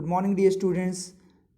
Morning dear students.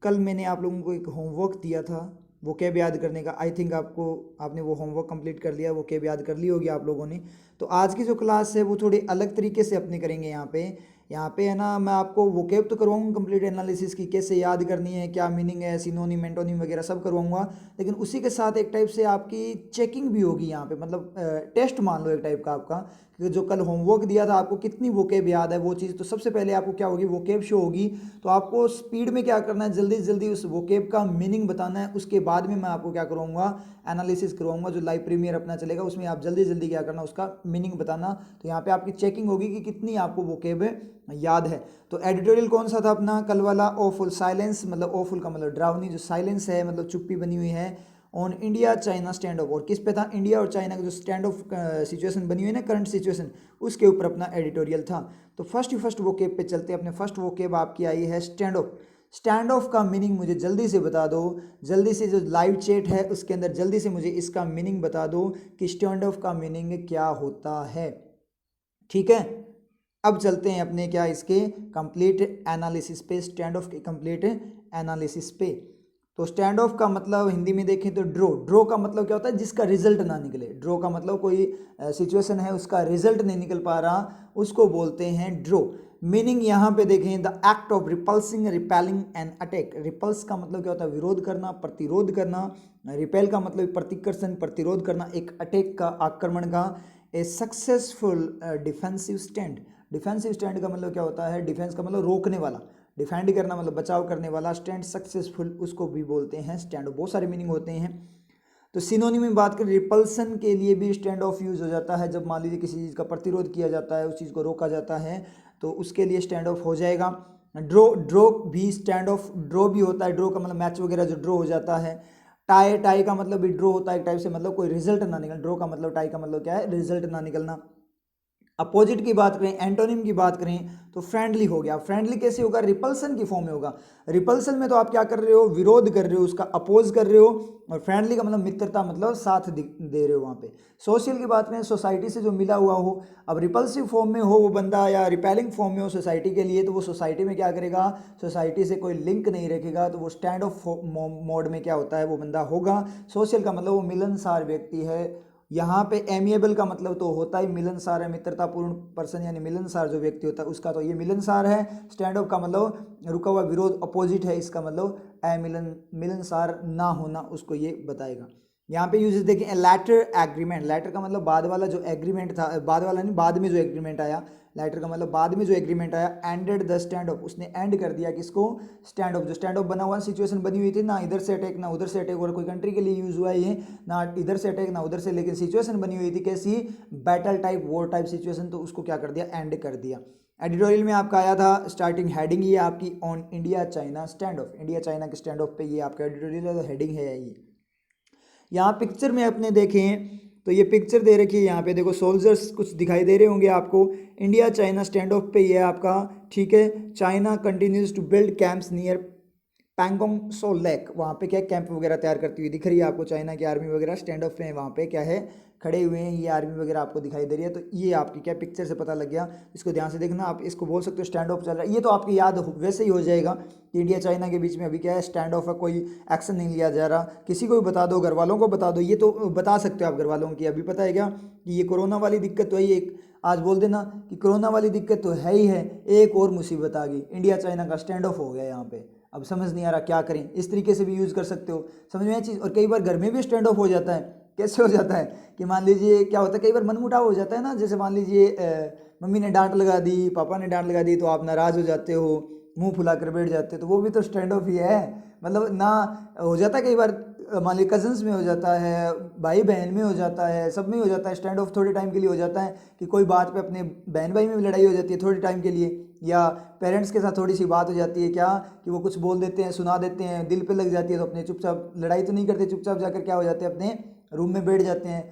कल मैंने आप लोगों को एक होमवर्क दिया था वोकैब याद करने का। आई थिंक आपने वो होमवर्क कंप्लीट कर लिया, वोकैब याद कर ली होगी आप लोगों ने। तो आज की जो क्लास है वो थोड़ी अलग तरीके से अपने करेंगे। यहाँ पे है ना, मैं आपको वोकैब तो करवाऊंगा कंप्लीट एनालिसिस की, कैसे याद करनी है, क्या मीनिंग है, सिनोनिम एंटोनिम वगैरह सब करवाऊंगा। लेकिन उसी के साथ एक टाइप से आपकी चेकिंग भी होगी यहाँ पे, मतलब टेस्ट मान लो एक टाइप का आपका, कि जो कल होमवर्क दिया था आपको कितनी वोकैब याद है वो चीज़। तो सबसे पहले आपको क्या होगी, वोकैब शो होगी। तो आपको स्पीड में क्या करना है, जल्दी जल्दी उस वोकैब का मीनिंग बताना है। उसके बाद में मैं आपको क्या करवाऊंगा, एनालिसिस करवाऊंगा। जो लाइव प्रीमियर अपना चलेगा उसमें आप जल्दी जल्दी क्या करना, उसका मीनिंग बताना। तो यहाँ पे आपकी चेकिंग होगी कि कितनी आपको वोकैब याद है। तो एडिटोरियल कौन सा था अपना कल वाला, ओफुल साइलेंस, मतलब ओफुल का मतलब डरावनी, जो साइलेंस है मतलब चुप्पी बनी हुई है on India China stand of. और किस पे था, इंडिया और चाइना का जो स्टैंड ऑफ सिचुएशन बनी हुई है ना, करंट सिचुएशन, उसके ऊपर अपना एडिटोरियल था। तो फर्स्ट वोकेब पे चलते हैं। अपने फर्स्ट वोकेब आपकी आई है स्टैंड ऑफ। स्टैंड ऑफ का मीनिंग मुझे जल्दी से बता दो, जल्दी से। जो लाइव चैट है उसके अंदर जल्दी से मुझे इसका मीनिंग बता दो कि स्टैंड ऑफ का मीनिंग क्या होता है। ठीक है, अब चलते हैं अपने क्या, इसके कंप्लीट एनालिसिस पे, स्टैंड ऑफ के कंप्लीट एनालिसिस पे। तो स्टैंड ऑफ का मतलब हिंदी में देखें तो ड्रॉ। ड्रॉ का मतलब क्या होता है, जिसका रिजल्ट ना निकले। ड्रॉ का मतलब कोई सिचुएशन है उसका रिजल्ट नहीं निकल पा रहा, उसको बोलते हैं ड्रॉ। मीनिंग यहाँ पे देखें, the act of repulsing, repelling and attack. Repulse का मतलब क्या होता है, विरोध करना, प्रतिरोध करना। रिपेल का मतलब प्रतिकर्षण, प्रतिरोध करना। एक अटैक का, आक्रमण का। ए successful defensive stand. Defensive stand का मतलब क्या होता है, डिफेंस का मतलब रोकने वाला, डिफेंड करना मतलब बचाव करने वाला। स्टैंड सक्सेसफुल उसको भी बोलते हैं स्टैंड ऑफ। बहुत सारे मीनिंग होते हैं। तो सिनोनिम में बात करें, रिपल्सन के लिए भी स्टैंड ऑफ यूज हो जाता है। जब मान लीजिए किसी चीज़ का प्रतिरोध किया जाता है, उस चीज़ को रोका जाता है, तो उसके लिए स्टैंड ऑफ हो जाएगा। ड्रॉ, ड्रॉ भी स्टैंड ऑफ, ड्रॉ भी होता है। ड्रॉ का मतलब मैच वगैरह जो ड्रॉ हो जाता है। टाई, टाई का मतलब भी ड्रॉ होता है एक टाइप से, मतलब कोई रिजल्ट ना निकल। ड्रॉ का मतलब, टाई का मतलब क्या है, रिजल्ट ना निकलना। अपोजिट की बात करें, एंटोनिम की बात करें, तो फ्रेंडली हो गया। फ्रेंडली कैसे होगा, रिपल्सन की फॉर्म में होगा। रिपल्सन में तो आप क्या कर रहे हो, विरोध कर रहे हो, उसका अपोज कर रहे हो। और फ्रेंडली का मतलब मित्रता, मतलब साथ दे रहे हो वहाँ पे। सोशल की बात करें, सोसाइटी से जो मिला हुआ हो। अब रिपल्सिव फॉर्म में हो वो बंदा, या रिपेलिंग फॉर्म में हो सोसाइटी के लिए, तो वो सोसाइटी में क्या करेगा, सोसाइटी से कोई लिंक नहीं रखेगा। तो वो स्टैंड ऑफ मोड में क्या होता है, वो बंदा होगा। सोशल का मतलब वो मिलनसार व्यक्ति है। यहाँ पे एमिएबल का मतलब तो होता ही मिलनसार है, मित्रतापूर्ण पर्सन, यानी मिलनसार जो व्यक्ति होता है उसका, तो ये मिलनसार है। स्टैंड अप का मतलब रुका हुआ, विरोध, अपोजिट है इसका मतलब मिलनसार ना होना, उसको ये बताएगा। यहाँ पे यूजेस देखें, लैटर एग्रीमेंट। लैटर का मतलब बाद वाला जो एग्रीमेंट था, बाद वाला नहीं, बाद में जो एग्रीमेंट आया। लेटर का मतलब बाद में जो एग्रीमेंट आया। एंडेड द स्टैंड ऑफ, उसने एंड कर दिया किसको, स्टैंड ऑफ। जो स्टैंड ऑफ बना हुआ सिचुएशन बनी हुई थी ना, इधर से अटैक ना उधर से अटैक, और कोई कंट्री के लिए यूज हुआ ये ना, इधर से अटैक ना उधर से, लेकिन सिचुएशन बनी हुई थी कैसी, battle type, war type situation, तो उसको क्या कर दिया, एंड कर दिया। एडिटोरियल में आपका आया था स्टार्टिंग हेडिंग ये आपकी, on India China stand of. India China के स्टैंड ऑफ पे ये आपका एडिटोरियल हेडिंग है ये। यहाँ पिक्चर में अपने देखें तो ये पिक्चर दे रखी है, यहाँ पे देखो सोल्जर्स कुछ दिखाई दे रहे होंगे आपको। इंडिया चाइना स्टैंड ऑफ पे ये आपका, ठीक है। China continues to build camps near Pangong Tso lake. वहाँ पे क्या कैंप वगैरह तैयार करती हुई दिख रही है आपको, चाइना की आर्मी वगैरह स्टैंड ऑफ में वहाँ पे क्या है, खड़े हुए हैं। ये आर्मी वगैरह आपको दिखाई दे रही है। तो ये आपकी क्या, पिक्चर से पता लग गया। इसको ध्यान से देखना, आप इसको बोल सकते हो स्टैंड ऑफ चल रहा है। ये तो आपकी याद वैसे ही हो जाएगा कि इंडिया चाइना के बीच में अभी क्या है, स्टैंड ऑफ है, कोई एक्शन नहीं लिया जा रहा। किसी को भी बता दो, घर वालों को बता दो, ये तो बता सकते हो आप घर वालों की। अभी पता है क्या कि ये कोरोना वाली दिक्कत तो है ही एक, आज बोल देना कि कोरोना वाली दिक्कत तो है ही है, एक और मुसीबत आ गई, इंडिया चाइना का स्टैंड ऑफ हो गया यहाँ पे। अब समझ नहीं आ रहा क्या करें, इस तरीके से भी यूज़ कर सकते हो, समझ में आया चीज़। और कई बार घर में भी स्टैंड ऑफ हो जाता है। कैसे हो जाता है कि मान लीजिए क्या होता है, कई बार मनमुटाव हो जाता है ना। जैसे मान लीजिए मम्मी ने डांट लगा दी, पापा ने डांट लगा दी, तो आप नाराज़ हो जाते हो, मुंह फुला कर बैठ जाते हो, तो वो भी तो स्टैंड ऑफ ही है। मतलब ना, हो जाता है कई बार, मान लीजिए कजन्स में हो जाता है, भाई बहन में हो जाता है, सब में हो जाता है। स्टैंड ऑफ थोड़े टाइम के लिए हो जाता है कि कोई बात पे अपने बहन भाई में भी लड़ाई हो जाती है थोड़े टाइम के लिए, या पेरेंट्स के साथ थोड़ी सी बात हो जाती है क्या, कि वो कुछ बोल देते हैं, सुना देते हैं, दिल पे लग जाती है, तो अपने चुपचाप, लड़ाई तो नहीं करते, चुपचाप जाकर क्या हो जाते हैं, अपने रूम में बैठ जाते हैं।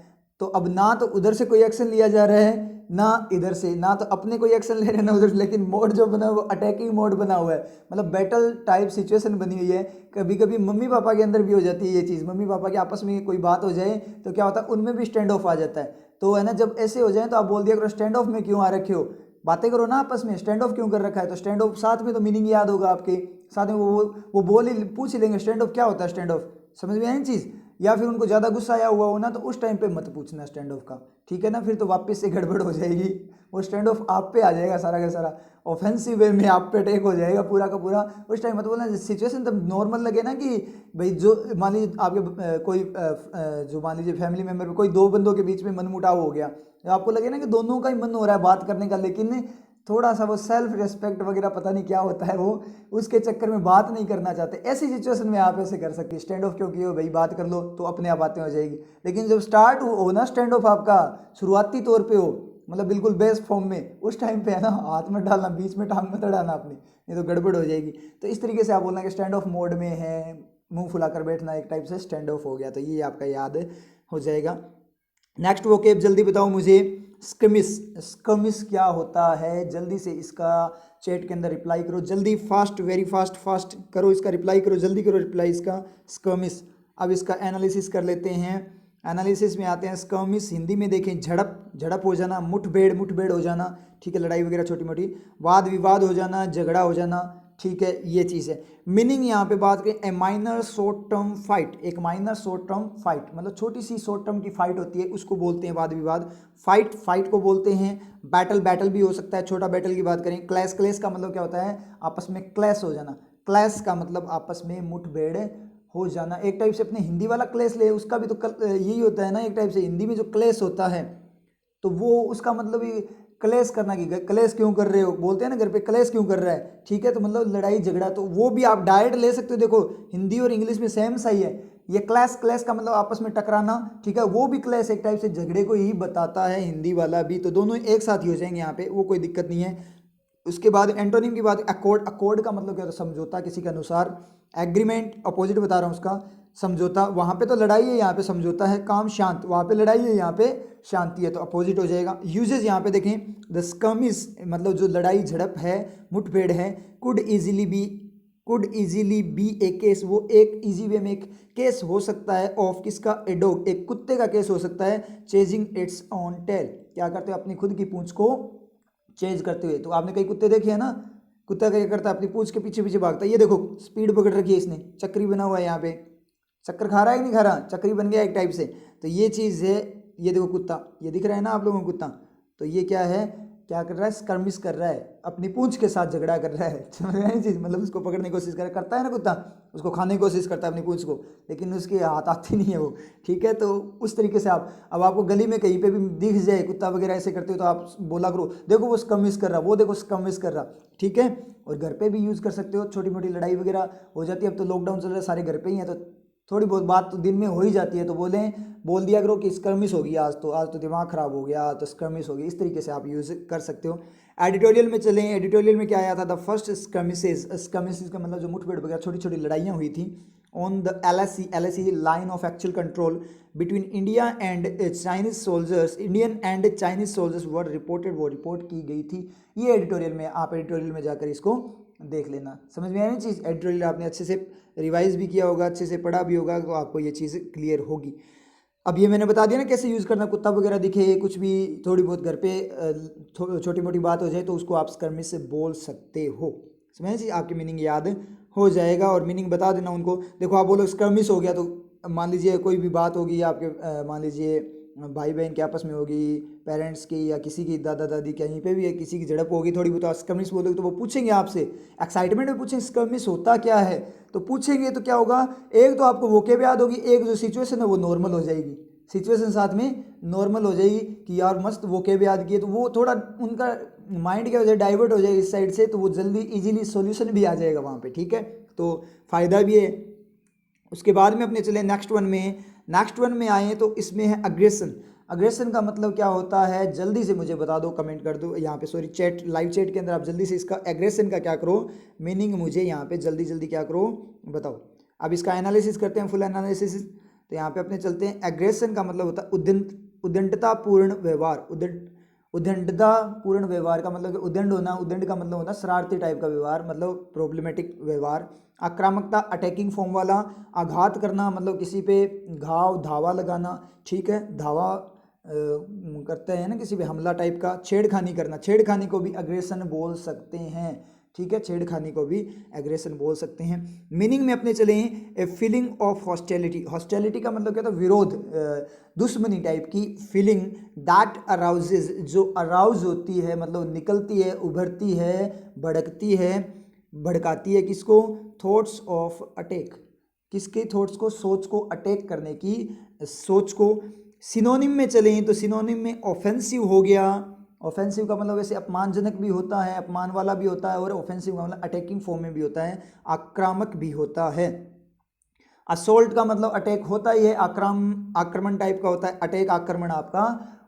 तो अब ना तो उधर से कोई एक्शन लिया जा रहा है, ना इधर से, ना तो अपने कोई एक्शन ले रहे हैं ना उधर से, लेकिन मोड जो बना है वो अटैकिंग मोड बना हुआ है, मतलब बैटल टाइप सिचुएशन बनी हुई है। कभी कभी मम्मी पापा के अंदर भी हो जाती है ये चीज़, मम्मी पापा के आपस में कोई बात हो जाए तो क्या होता है, उनमें भी स्टैंड ऑफ आ जाता है। तो है ना, जब ऐसे हो जाए तो आप बोल दिया करो स्टैंड ऑफ में क्यों आ रखे हो, बातें करो ना आपस में, स्टैंड ऑफ क्यों कर रखा है? तो स्टैंड ऑफ साथ में तो मीनिंग याद होगा आपके साथ में, वो बोल ही पूछ ही लेंगे स्टैंड ऑफ क्या होता है, स्टैंड ऑफ समझ में आई चीज़। या फिर उनको ज़्यादा गुस्सा आया हुआ हो ना तो उस टाइम पे मत पूछना स्टैंड ऑफ का, ठीक है ना, फिर तो वापस से गड़बड़ हो जाएगी, वो स्टैंड ऑफ आप पे आ जाएगा सारा का सारा, ऑफेंसिव वे में आप पे अटैक हो जाएगा पूरा का पूरा। उस टाइम मत बोलना, सिचुएशन तब नॉर्मल लगे ना कि भाई जो मान लीजिए आपके कोई जो मान लीजिए फैमिली मेम्बर में कोई दो बंदों के बीच में मनमुटाव हो गया, तो आपको लगे ना कि दोनों का ही मन हो रहा है बात करने का, लेकिन थोड़ा सा वो सेल्फ रिस्पेक्ट वगैरह पता नहीं क्या होता है, वो उसके चक्कर में बात नहीं करना चाहते, ऐसी सिचुएशन में आप ऐसे कर सकते हैं स्टैंड ऑफ क्यों किए भाई, बात कर लो तो अपने आप बातें हो जाएगी। लेकिन जब स्टार्ट हो ना स्टैंड ऑफ आपका शुरुआती तौर पे हो, मतलब बिल्कुल बेस्ट फॉर्म में, उस टाइम पे है ना हाथ में डालना, बीच में टांग मत डालना अपनी, नहीं तो गड़बड़ हो जाएगी। तो इस तरीके से आप बोलना कि स्टैंड ऑफ मोड में है, मुंह फुलाकर बैठना एक टाइप से स्टैंड ऑफ हो गया, तो ये आपका याद हो जाएगा। नेक्स्ट वोकेब जल्दी बताओ मुझे, स्कमिस। स्कमिस क्या होता है, जल्दी से इसका चैट के अंदर रिप्लाई करो, जल्दी फास्ट, वेरी फास्ट, फास्ट करो इसका रिप्लाई करो, जल्दी करो रिप्लाई इसका, स्कमिस। अब इसका एनालिसिस कर लेते हैं, एनालिसिस में आते हैं। स्कमिस हिंदी में देखें झड़प, झड़प हो जाना, मुठभेड़, मुठभेड़ हो जाना, ठीक है, लड़ाई वगैरह छोटी मोटी, वाद विवाद हो जाना, झगड़ा हो जाना, ठीक है, ये चीज़ है। मीनिंग यहाँ पे बात करें, ए माइनर शॉर्ट टर्म फाइट, एक माइनर शॉर्ट टर्म फाइट मतलब छोटी सी शॉर्ट टर्म की फाइट होती है उसको बोलते हैं वाद विवाद, फाइट, फाइट को बोलते हैं। बैटल, बैटल भी हो सकता है, छोटा बैटल की बात करें। क्लैश, क्लैश का मतलब क्या होता है, आपस में क्लैश हो जाना, क्लैश का मतलब आपस में मुठभेड़ हो जाना। एक टाइप से अपने हिंदी वाला क्लैश ले, उसका भी तो यही होता है ना, एक टाइप से हिंदी में जो क्लैश होता है तो वो उसका मतलब ही क्लेश करना, की क्लेश क्यों कर रहे हो, बोलते हैं ना घर पे क्लेश क्यों कर रहा है, ठीक है, तो मतलब लड़ाई झगड़ा, तो वो भी आप डायरेक्ट ले सकते हो। देखो हिंदी और इंग्लिश में सेम सही है, ये क्लैश, क्लैश का मतलब आपस में टकराना, ठीक है, वो भी क्लैश एक टाइप से झगड़े को ही बताता है हिंदी वाला भी, तो दोनों एक साथ ही हो जाएंगे यहाँ पे, वो कोई दिक्कत नहीं है। उसके बाद एंटोनिम की बात, अकॉर्ड, अकॉर्ड का मतलब क्या होता है, समझौता किसी के अनुसार। एग्रीमेंट अपोजिट बता रहा हूँ उसका, समझौता, वहाँ पे तो लड़ाई है, यहाँ पे समझौता है। काम, शांत, वहाँ पे लड़ाई है, यहाँ पे शांति है, तो अपोजिट हो जाएगा। यूजेज यहाँ पे देखें, द स्कमिस मतलब जो लड़ाई झड़प है, मुठभेड़ है। Could easily B, could easily B A case, वो एक इजी वे में एक केस हो सकता है ऑफ किसका, ए डॉग, एक कुत्ते का केस हो सकता है। चेजिंग इट्स ऑन टेल, क्या करते हो, अपनी खुद की पूंछ को चेज करते हुए। तो आपने कई कुत्ते देखे हैं ना, कुत्ता क्या करता है, अपनी पूंछ के पीछे पीछे भागता है, ये देखो स्पीड पकड़ रखी है इसने, चक्री बना हुआ है यहाँ पे, चक्कर खा रहा है कि नहीं खा रहा, चक्री बन गया एक टाइप से, तो ये चीज़ है। ये देखो कुत्ता, ये दिख रहा है ना आप लोगों को कुत्ता, तो ये क्या है, क्या कर रहा है, स्कर्मिश कर रहा है, अपनी पूंछ के साथ झगड़ा कर रहा है, समझ रहे हैं चीज़, मतलब उसको पकड़ने की कोशिश करता है ना कुत्ता, उसको खाने की कोशिश करता है अपनी पूंछ को, लेकिन उसके हाथ आती नहीं है वो, ठीक है। तो उस तरीके से आप, अब आपको गली में कहीं पे भी दिख जाए कुत्ता वगैरह ऐसे करते हो तो आप बोला करो, देखो वो स्कर्मिश कर रहा, वो देखो स्कर्मिश कर रहा, ठीक है। और घर पे भी यूज़ कर सकते हो, छोटी मोटी लड़ाई वगैरह हो जाती है, अब तो लॉकडाउन चल रहा है, सारे घर पे ही हैं, तो थोड़ी बहुत बात तो दिन में हो ही जाती है, तो बोल दिया करो कि स्कर्मिश होगी आज तो दिमाग खराब हो गया, तो स्कर्मिश होगी, इस तरीके से आप यूज़ कर सकते हो। एडिटोरियल में चलें, एडिटोरियल में क्या आया था, द फर्स्ट स्कर्मिसेस, स्कर्मिसेस का मतलब जो मुठभेड़ वगैरह छोटी छोटी लड़ाइयाँ हुई थी on the LSE line of actual control between India and Chinese soldiers, Indian and Chinese soldiers were reported, वो रिपोर्ट की गई थी। ये एडिटोरियल में, आप एडिटोरियल में जाकर इसको देख लेना, समझ में आई ना चीज़। एडिटोरियल आपने अच्छे से रिवाइज भी किया होगा, अच्छे से पढ़ा भी होगा, तो आपको ये चीज़ क्लियर होगी। अब ये मैंने बता दिया ना कैसे यूज़ करना, कुत्ता वगैरह दिखे, कुछ भी थोड़ी बहुत घर पे छोटी मोटी बात हो जाए तो उसको आप स्कर्मिश से बोल सकते हो, समझ जी, आपकी मीनिंग याद हो जाएगा। और मीनिंग बता देना उनको, देखो आप बोलो स्कर्मिश हो गया, तो मान लीजिए कोई भी बात होगी आपके, मान लीजिए भाई बहन के आपस में होगी, पेरेंट्स की या किसी की, दादा दादी कहीं पे भी है, किसी की झड़प होगी थोड़ी बहुत, स्कर्मिश बोलोगे तो वो पूछेंगे आपसे, एक्साइटमेंट में पूछेंगे स्कर्मिश होता क्या है, तो पूछेंगे तो क्या होगा, एक तो आपको वोकेब याद होगी, एक जो सिचुएशन है वो नॉर्मल हो जाएगी, सिचुएशन साथ में नॉर्मल हो जाएगी कि यार मस्त वोकेब याद किए, तो वो थोड़ा उनका माइंड क्या हो जाए, डाइवर्ट हो जाए इस साइड से, तो वो जल्दी इजीली सॉल्यूशन भी आ जाएगा वहाँ पे, ठीक है, तो फ़ायदा भी है। उसके बाद में अपने चले नेक्स्ट वन में, नेक्स्ट वन में आए तो इसमें है अग्रेशन। अग्रेशन का मतलब क्या होता है, जल्दी से मुझे बता दो, कमेंट कर दो यहाँ पे, सॉरी चैट, लाइव चैट के अंदर आप जल्दी से इसका एग्रेशन का क्या करो, मीनिंग मुझे यहाँ पे जल्दी जल्दी क्या करो बताओ। अब इसका एनालिसिस करते हैं, फुल एनालिसिस। तो यहाँ पे अपने चलते हैं, एग्रेशन का मतलब होता है उद्दंडतापूर्ण व्यवहार, उद्दंडतापूर्ण व्यवहार का मतलब उद्दंड होना, उद्दंड का मतलब होता है शरारती टाइप का व्यवहार, मतलब प्रॉब्लमेटिक व्यवहार। आक्रामकता, अटैकिंग फॉर्म वाला, आघात करना मतलब किसी पे घाव, धावा लगाना, ठीक है, धावा करते हैं ना किसी भी हमला टाइप का, छेड़खानी करना, छेड़खानी को भी एग्रेशन बोल सकते हैं, ठीक है, छेड़खानी को भी एग्रेशन बोल सकते हैं। मीनिंग में अपने चले a feeling of hostility, hostility का मतलब क्या था, विरोध, दुश्मनी टाइप की फीलिंग, दैट अराउजेज, जो अराउज होती है मतलब निकलती है, उभरती है, भड़कती है, भड़काती है किसको, थॉट्स ऑफ अटैक, किसके थॉट्स को, सोच को अटैक करने की सोच को। सिनोनिम में चलें तो सिनोनिम में ऑफेंसिव हो गया, ऑफेंसिव का मतलब वैसे अपमानजनक भी होता है, अपमान वाला भी होता है, और ऑफेंसिव का मतलब अटैकिंग फॉर्म में भी होता है, आक्रामक भी होता है। असोल्ट का मतलब अटैक होता ही है, आक्रमण टाइप का होता है, अटैक आक्रमण आपका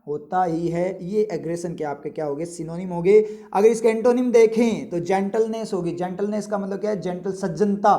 होता ही है। ये एग्रेशन के आपके क्या हो गए, सिनोनिम हो गए। अगर इसके एंटोनिम देखें तो जेंटलनेस होगी, जेंटलनेस का मतलब क्या है, जेंटल, सज्जनता,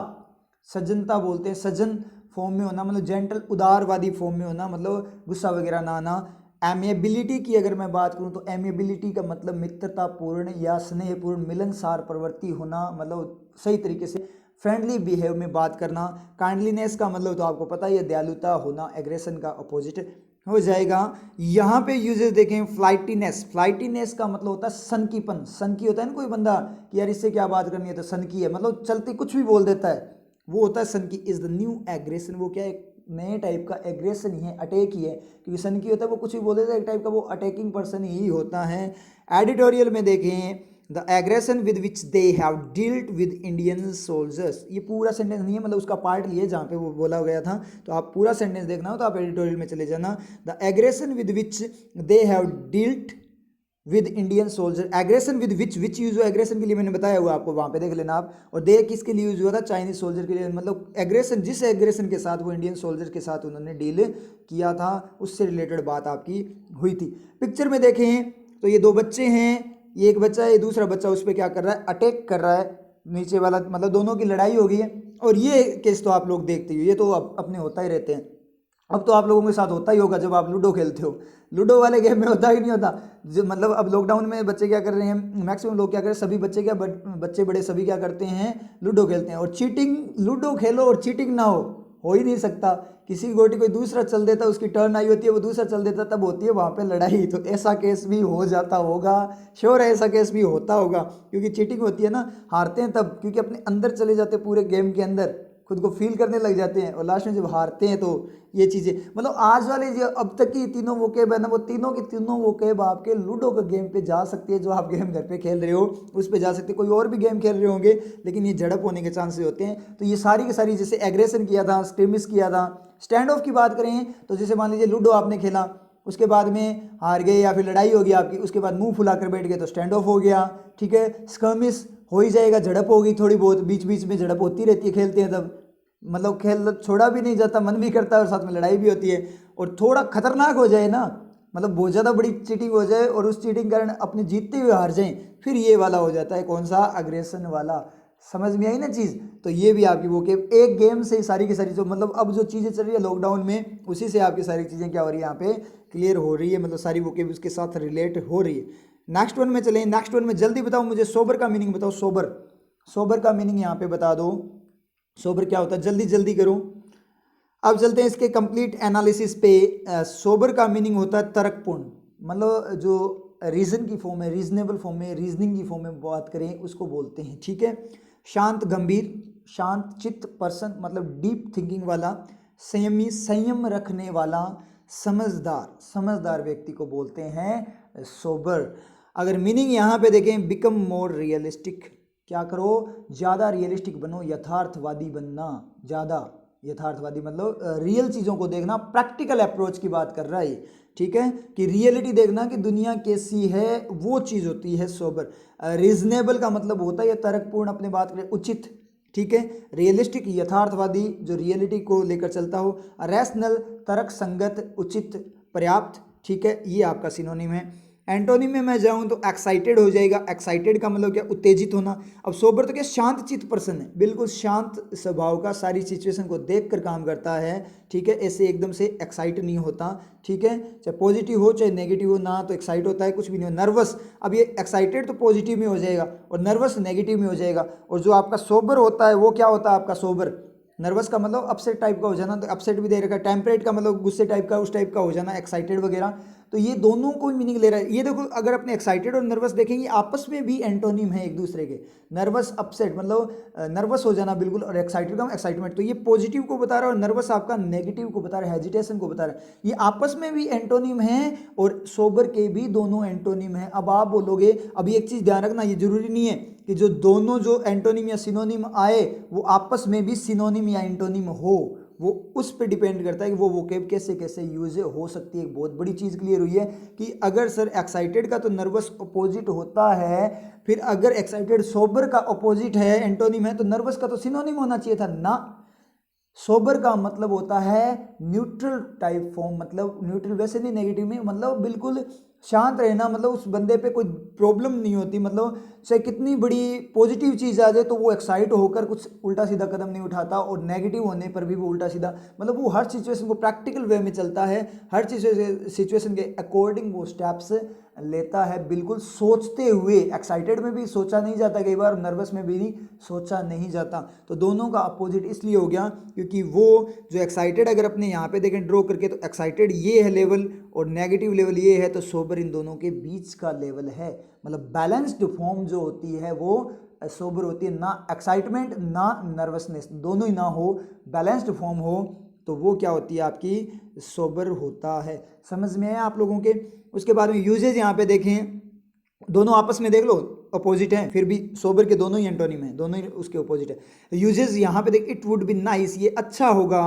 सज्जनता बोलते हैं, सज्जन फॉर्म में होना, मतलब जेंटल उदारवादी फॉर्म में होना, मतलब गुस्सा वगैरह ना आना। एमिएबिलिटी की अगर मैं बात करूं तो एमिएबिलिटी का मतलब मित्रतापूर्ण या स्नेहपूर्ण, मिलनसार प्रवृत्ति होना, मतलब सही तरीके से फ्रेंडली बिहेव में बात करना। काइंडलीनेस का मतलब तो आपको पता ही है, दयालुता होना, एग्रेशन का अपोजिट हो जाएगा। यहाँ पे यूजेस देखें, फ्लाइटीनेस, फ्लाइटीनेस का मतलब होता है सनकीपन, सनकी होता है ना कोई बंदा कि यार इससे क्या बात करनी है तो सनकी है, मतलब चलते कुछ भी बोल देता है, वो होता है सनकी। इज द न्यू एग्रेशन, वो क्या है, एक नए टाइप का एग्रेशन ही है, अटैक ही है, क्योंकि सनकी होता है वो कुछ भी बोल देता है, एक टाइप का वो अटैकिंग पर्सन ही होता है। एडिटोरियल में देखें, the aggression with which they have dealt with Indian soldiers, ये पूरा सेंटेंस नहीं है, मतलब उसका पार्ट लिए जहाँ पे वो बोला गया था, तो आप पूरा सेंटेंस देखना हो तो आप एडिटोरियल में चले जाना। The aggression with which they have dealt with Indian soldier, aggression with which use हुआ एग्रेशन के लिए, मैंने बताया हुआ आपको, वहाँ पे देख लेना आप। और दे किसके लिए यूज हुआ था, चाइनीज सोल्जर के लिए, मतलब एग्रेशन, जिस एग्रेशन के साथ वो इंडियन सोल्जर के साथ उन्होंने डील किया था उससे रिलेटेड बात आपकी हुई थी। पिक्चर में देखें तो ये दो बच्चे हैं, ये एक बच्चा है, ये दूसरा बच्चा उस पर क्या कर रहा है, अटैक कर रहा है, नीचे वाला, मतलब दोनों की लड़ाई हो गई है। और ये केस तो आप लोग देखते हो, ये तो अपने होता ही रहते हैं। अब तो आप लोगों के साथ होता ही होगा जब आप लूडो खेलते हो, लूडो वाले गेम में होता ही नहीं होता, जो मतलब अब लॉकडाउन में बच्चे क्या कर रहे हैं, मैक्सिमम लोग क्या कर रहे हैं, सभी बच्चे क्या, बच्चे बड़े सभी क्या करते हैं, लूडो खेलते हैं। और चीटिंग, लूडो खेलो और चीटिंग ना हो ही नहीं सकता। किसी की गोटी कोई दूसरा चल देता, उसकी टर्न आई होती है, वो दूसरा चल देता, तब होती है वहाँ पे लड़ाई। तो ऐसा केस भी हो जाता होगा, श्योर है ऐसा केस भी होता होगा, क्योंकि चीटिंग होती है ना, हारते हैं तब, क्योंकि अपने अंदर चले जाते हैं, पूरे गेम के अंदर खुद को फील करने लग जाते हैं, और लास्ट में जब हारते हैं तो ये चीज़ें, मतलब आज वाले जो अब तक की तीनों वोकेब है ना, वो तीनों की तीनों वोकेब आपके लूडो के गेम पे जा सकती है, जो आप गेम घर पे खेल रहे हो उस पे जा सकते, कोई और भी गेम खेल रहे होंगे लेकिन ये झड़प होने के चांसेस होते हैं। तो ये सारी की सारी, जैसे एग्रेशन किया था, स्क्रिमिस किया था। स्टैंड ऑफ की बात करें तो जैसे मान लीजिए लूडो आपने खेला, उसके बाद में हार गए या फिर लड़ाई होगी आपकी, उसके बाद मुंह फुलाकर बैठ गए तो स्टैंड ऑफ हो गया, ठीक है। स्कर्मिस हो ही जाएगा, झड़प होगी थोड़ी बहुत, बीच बीच में झड़प होती रहती है, खेलते हैं तब, मतलब खेल छोड़ा भी नहीं जाता, मन भी करता है और साथ में लड़ाई भी होती है। और थोड़ा खतरनाक हो जाए ना, मतलब बहुत ज़्यादा बड़ी चीटिंग हो जाए और उस चीटिंग कारण अपने जीतते हुए हार जाएं, फिर ये वाला हो जाता है, कौन सा, अग्रेशन वाला। समझ में आई ना चीज़। तो ये भी आपकी वो कि एक गेम से सारी की सारी जो, मतलब अब जो चीज़ें चल रही है लॉकडाउन में, उसी से आपकी सारी चीज़ें क्या हो रही है, यहाँ पे क्लियर हो रही है, मतलब सारी वो के उसके साथ रिलेट हो रही है। नेक्स्ट वन में चलें, नेक्स्ट वन में जल्दी बताओ मुझे, सोबर का मीनिंग बताओ, सोबर, सोबर का मीनिंग यहाँ पे बता दो, सोबर क्या होता है, जल्दी जल्दी करो। अब चलते हैं इसके कंप्लीट एनालिसिस पे। सोबर का मीनिंग होता है तर्कपूर्ण, मतलब जो रीजन की फॉर्म है, रीजनेबल फॉर्म में, रीजनिंग की फॉर्म में बात करें उसको बोलते हैं, ठीक है। शांत गंभीर, शांत चित्त पर्सन, मतलब डीप थिंकिंग वाला, संयमी, संयम रखने वाला, समझदार, समझदार व्यक्ति को बोलते हैं सोबर। अगर मीनिंग यहाँ पे देखें, बिकम मोर रियलिस्टिक, क्या करो, ज़्यादा रियलिस्टिक बनो, यथार्थवादी बनना, ज़्यादा यथार्थवादी मतलब रियल चीज़ों को देखना, प्रैक्टिकल अप्रोच की बात कर रहा है, ठीक है, कि रियलिटी देखना कि दुनिया कैसी है, वो चीज़ होती है सोबर। रीजनेबल का मतलब होता है तर्कपूर्ण, अपने बात करें उचित, ठीक है। रियलिस्टिक यथार्थवादी, जो रियलिटी को लेकर चलता हो। रैशनल तर्क संगत, उचित, पर्याप्त, ठीक है, ये आपका सिनोनिम है। एंटोनिम में मैं जाऊं तो एक्साइटेड हो जाएगा, एक्साइटेड का मतलब क्या, उत्तेजित होना। अब सोबर तो क्या, शांत चित्त पर्सन है, बिल्कुल शांत स्वभाव का, सारी सिचुएशन को देखकर काम करता है, ठीक है, ऐसे एकदम से एक्साइट नहीं होता, ठीक है, चाहे पॉजिटिव हो चाहे नेगेटिव हो, ना तो एक्साइट होता है कुछ भी नहीं हो। नर्वस, अब ये एक्साइटेड तो पॉजिटिव में हो जाएगा और नर्वस नेगेटिव में हो जाएगा। और जो आपका सोबर होता है वो क्या होता है आपका सोबर, नर्वस का मतलब अपसेट टाइप का हो जाना, तो अपसेट भी दे रखा है। टेम्परेट का मतलब गुस्से टाइप का, उस टाइप का हो जाना, एक्साइटेड वगैरह। तो ये दोनों को मीनिंग ले रहा है। ये देखो, अगर अपने एक्साइटेड और नर्वस देखेंगे आपस में भी एंटोनिम है एक दूसरे के। नर्वस अपसेट मतलब नर्वस हो जाना बिल्कुल, और एक्साइटेड का एक्साइटमेंट, तो ये पॉजिटिव को बता रहा है और नर्वस आपका नेगेटिव को बता रहा है, हेजिटेशन को बता रहा है। ये आपस में भी एंटोनिम है और सोबर के भी दोनों एंटोनिम है। अब आप बोलोगे, अभी एक चीज ध्यान रखना, ये जरूरी नहीं है कि जो दोनों जो एंटोनिम या सिनोनिम आए वो आपस में भी सिनोनिम या एंटोनिम हो, वो उस पर डिपेंड करता है कि वो वोकेब कैसे कैसे यूज हो सकती है। एक बहुत बड़ी चीज़ क्लियर हुई है कि अगर सर एक्साइटेड का तो नर्वस अपोजिट होता है, फिर अगर एक्साइटेड सोबर का अपोजिट है, एंटोनिम है, तो नर्वस का तो सिनोनिम होना चाहिए था ना। सोबर का मतलब होता है न्यूट्रल टाइप फॉर्म, मतलब न्यूट्रल वैसे नहीं नेगेटिव में, मतलब बिल्कुल शांत रहना, मतलब उस बंदे पे कोई प्रॉब्लम नहीं होती, मतलब चाहे कितनी बड़ी पॉजिटिव चीज़ आ जाए तो वो एक्साइट होकर कुछ उल्टा सीधा कदम नहीं उठाता, और नेगेटिव होने पर भी वो उल्टा सीधा, मतलब वो हर सिचुएशन को प्रैक्टिकल वे में चलता है, हर सिचुएशन के अकॉर्डिंग वो स्टेप्स लेता है, बिल्कुल सोचते हुए। एक्साइटेड में भी सोचा नहीं जाता कई बार, नर्वस में भी नहीं सोचा नहीं जाता। तो दोनों का अपोजिट इसलिए हो गया क्योंकि वो जो एक्साइटेड, अगर अपने यहाँ पे देखें ड्रॉ करके, तो एक्साइटेड ये है लेवल और नेगेटिव लेवल ये है, तो सोबर इन दोनों के बीच का लेवल है। मतलब बैलेंस्ड फॉर्म जो होती है वो सोबर होती है, ना एक्साइटमेंट ना नर्वसनेस, दोनों ही ना हो, बैलेंस्ड फॉर्म हो, तो वो क्या होती है आपकी सोबर होता है। समझ में आया आप लोगों के। उसके बाद में यूजेज यहाँ पे देखें, दोनों आपस में देख लो अपोजिट हैं, फिर भी सोबर के दोनों ही एंटोनिम हैं, दोनों ही उसके अपोजिट है। यूजेज यहाँ पे देख, इट वुड बी नाइस, ये अच्छा होगा,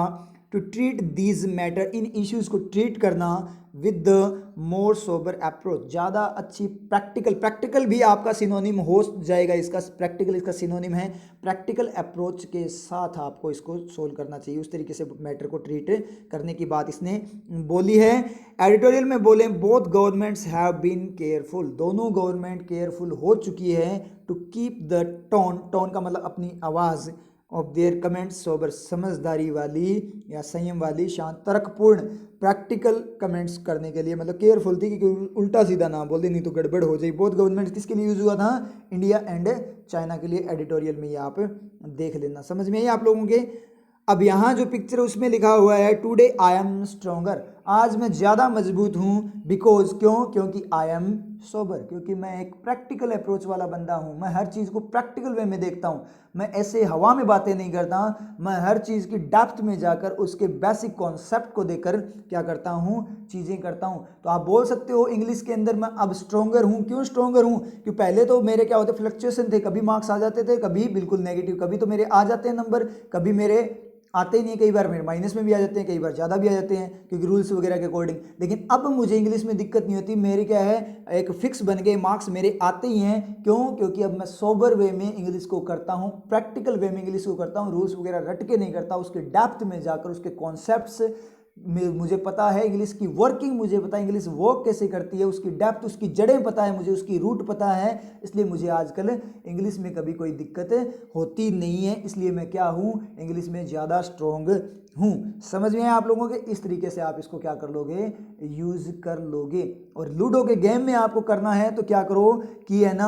टू ट्रीट दीज मैटर, इन इश्यूज को ट्रीट करना with the more sober approach, ज़्यादा अच्छी प्रैक्टिकल भी आपका सिनोनिम हो जाएगा, इसका प्रैक्टिकल इसका सिनोनिम है, प्रैक्टिकल अप्रोच के साथ आपको इसको सोल्व करना चाहिए, उस तरीके से मैटर को ट्रीट करने की बात इसने बोली है। एडिटोरियल में बोले, both governments have been careful, दोनों गवर्नमेंट केयरफुल हो चुकी है, टू कीप द टोन का मतलब अपनी आवाज़, ऑफ देयर कमेंट्स सोबर, समझदारी वाली या संयम वाली, शांत तर्कपूर्ण प्रैक्टिकल कमेंट्स करने के लिए, मतलब केयरफुल थी कि उल्टा सीधा ना बोल दे, नहीं तो गड़बड़ हो जाए। बोथ गवर्नमेंट किसके लिए यूज हुआ था? इंडिया एंड चाइना के लिए। एडिटोरियल में ये आप देख लेना। समझ में आई आप लोगों के। अब यहाँ जो पिक्चर उसमें लिखा हुआ है, टुडे आई एम स्ट्रोंगर, आज मैं ज़्यादा मजबूत हूँ, बिकॉज क्योंकि आई एम सोबर, क्योंकि मैं एक प्रैक्टिकल अप्रोच वाला बंदा हूँ, मैं हर चीज़ को प्रैक्टिकल वे में देखता हूँ, मैं ऐसे हवा में बातें नहीं करता, मैं हर चीज़ की डेप्थ में जाकर उसके बेसिक कॉन्सेप्ट को देकर क्या करता हूँ, चीज़ें करता हूँ। तो आप बोल सकते हो इंग्लिश के अंदर मैं अब स्ट्रोंगर हूँ। क्यों स्ट्रोंगर हूँ? क्योंकि पहले तो मेरे क्या होते फ्लक्चुएशन थे, कभी मार्क्स आ जाते थे, कभी बिल्कुल नेगेटिव, कभी तो मेरे आ जाते हैं नंबर, कभी मेरे आते ही नहीं, कई बार मेरे माइनस में भी आ जाते हैं, कई बार ज़्यादा भी आ जाते हैं क्योंकि रूल्स वगैरह के अकॉर्डिंग। लेकिन अब मुझे इंग्लिश में दिक्कत नहीं होती, मेरी क्या है एक फिक्स बन गए, मार्क्स मेरे आते ही हैं। क्यों? क्योंकि अब मैं सोबर वे में इंग्लिश को करता हूँ, प्रैक्टिकल वे में इंग्लिश को करता हूँ, रूल्स वगैरह रट के नहीं करता, उसके डेप्थ में जाकर उसके कॉन्सेप्ट्स मुझे पता है, इंग्लिश की वर्किंग मुझे पता है, इंग्लिश वर्क कैसे करती है, उसकी डेप्थ, उसकी जड़ें पता है मुझे, उसकी रूट पता है, इसलिए मुझे आजकल इंग्लिश में कभी कोई दिक्कत होती नहीं है। इसलिए मैं क्या हूँ, इंग्लिश में ज़्यादा स्ट्रॉन्ग हूँ। समझ में आया आप लोगों के। इस तरीके से आप इसको क्या कर लोगे, यूज कर लोगे। और लूडो के गेम में आपको करना है तो क्या करो कि है ना,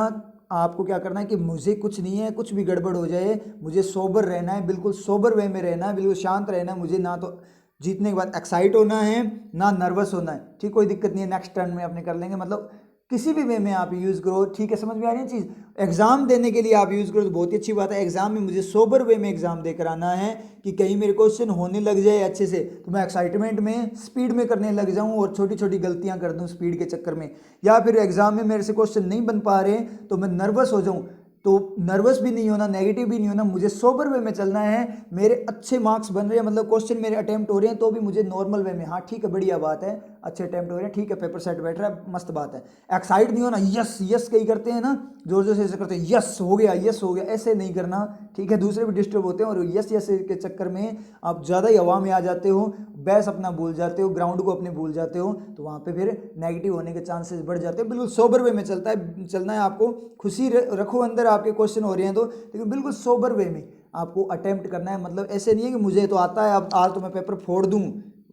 आपको क्या करना है कि मुझे कुछ नहीं है, कुछ भी गड़बड़ हो जाए, मुझे सोबर रहना है, बिल्कुल सोबर वे में रहना है, बिल्कुल शांत रहना है, मुझे ना तो जीतने के बाद एक्साइट होना है ना नर्वस होना है। ठीक, कोई दिक्कत नहीं है, नेक्स्ट टर्न में अपने कर लेंगे, मतलब किसी भी वे में आप यूज़ करो। ठीक है, समझ में आ रही है चीज़। एग्जाम देने के लिए आप यूज़ करो तो बहुत ही अच्छी बात है। एग्जाम में मुझे सोबर वे में एग्जाम देकर आना है कि कहीं मेरे क्वेश्चन होने लग जाए अच्छे से तो मैं एक्साइटमेंट में स्पीड में करने लग जाऊं और छोटी छोटी गलतियां कर दूं स्पीड के चक्कर में, या फिर एग्जाम में मेरे से क्वेश्चन नहीं बन पा रहे तो मैं नर्वस हो जाऊं। तो नर्वस भी नहीं होना, नेगेटिव भी नहीं होना, मुझे सोबर वे में चलना है। मेरे अच्छे मार्क्स बन रहे हैं, मतलब क्वेश्चन मेरे अटेम्प्ट हो रहे हैं तो भी मुझे नॉर्मल वे में, हाँ ठीक है बढ़िया बात है, अच्छे अटेम्प्ट हो रहे हैं, ठीक है पेपर सेट बैठ रहा है, मस्त बात है। एक्साइट नहीं होना, यस यस कई करते हैं ना, जोर जोर से ऐसे करते हैं, यस हो गया यस हो गया, ऐसे नहीं करना। ठीक है, दूसरे भी डिस्टर्ब होते हैं और यस यस के चक्कर में आप ज़्यादा ही हवा में आ जाते हो, बेस अपना भूल जाते हो, ग्राउंड को अपने भूल जाते हो, तो वहाँ पे फिर नेगेटिव होने के चांसेस बढ़ जाते हैं। बिल्कुल सोबर वे में चलना है आपको। खुशी रखो अंदर, आपके क्वेश्चन हो रहे हैं तो, लेकिन बिल्कुल सोबर वे में आपको अटेम्प्ट करना है। मतलब ऐसे नहीं है कि मुझे तो आता है अब आज तो मैं पेपर फोड़ दूँ,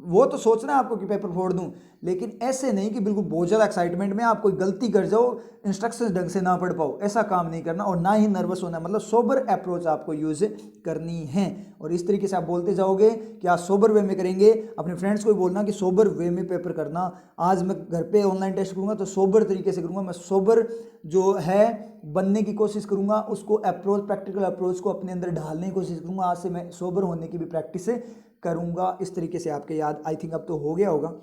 वो तो सोचना है आपको कि पेपर फोड़ दूं, लेकिन ऐसे नहीं कि बिल्कुल बहुत ज़्यादा एक्साइटमेंट में आप कोई गलती कर जाओ, इंस्ट्रक्शंस ढंग से ना पढ़ पाओ, ऐसा काम नहीं करना और ना ही नर्वस होना। मतलब सोबर अप्रोच आपको यूज़ करनी है और इस तरीके से आप बोलते जाओगे कि आज सोबर वे में करेंगे। अपने फ्रेंड्स को भी बोलना कि सोबर वे में पेपर करना। आज मैं घर पे ऑनलाइन टेस्ट करूँगा तो सोबर तरीके से करूँगा, मैं सोबर जो है बनने की कोशिश करूँगा, उसको अप्रोच, प्रैक्टिकल अप्रोच को अपने अंदर ढालने की कोशिश करूँगा। आज से मैं सोबर होने की भी प्रैक्टिस करूँगा। इस तरीके से आपके याद आई थिंक अब तो हो गया होगा।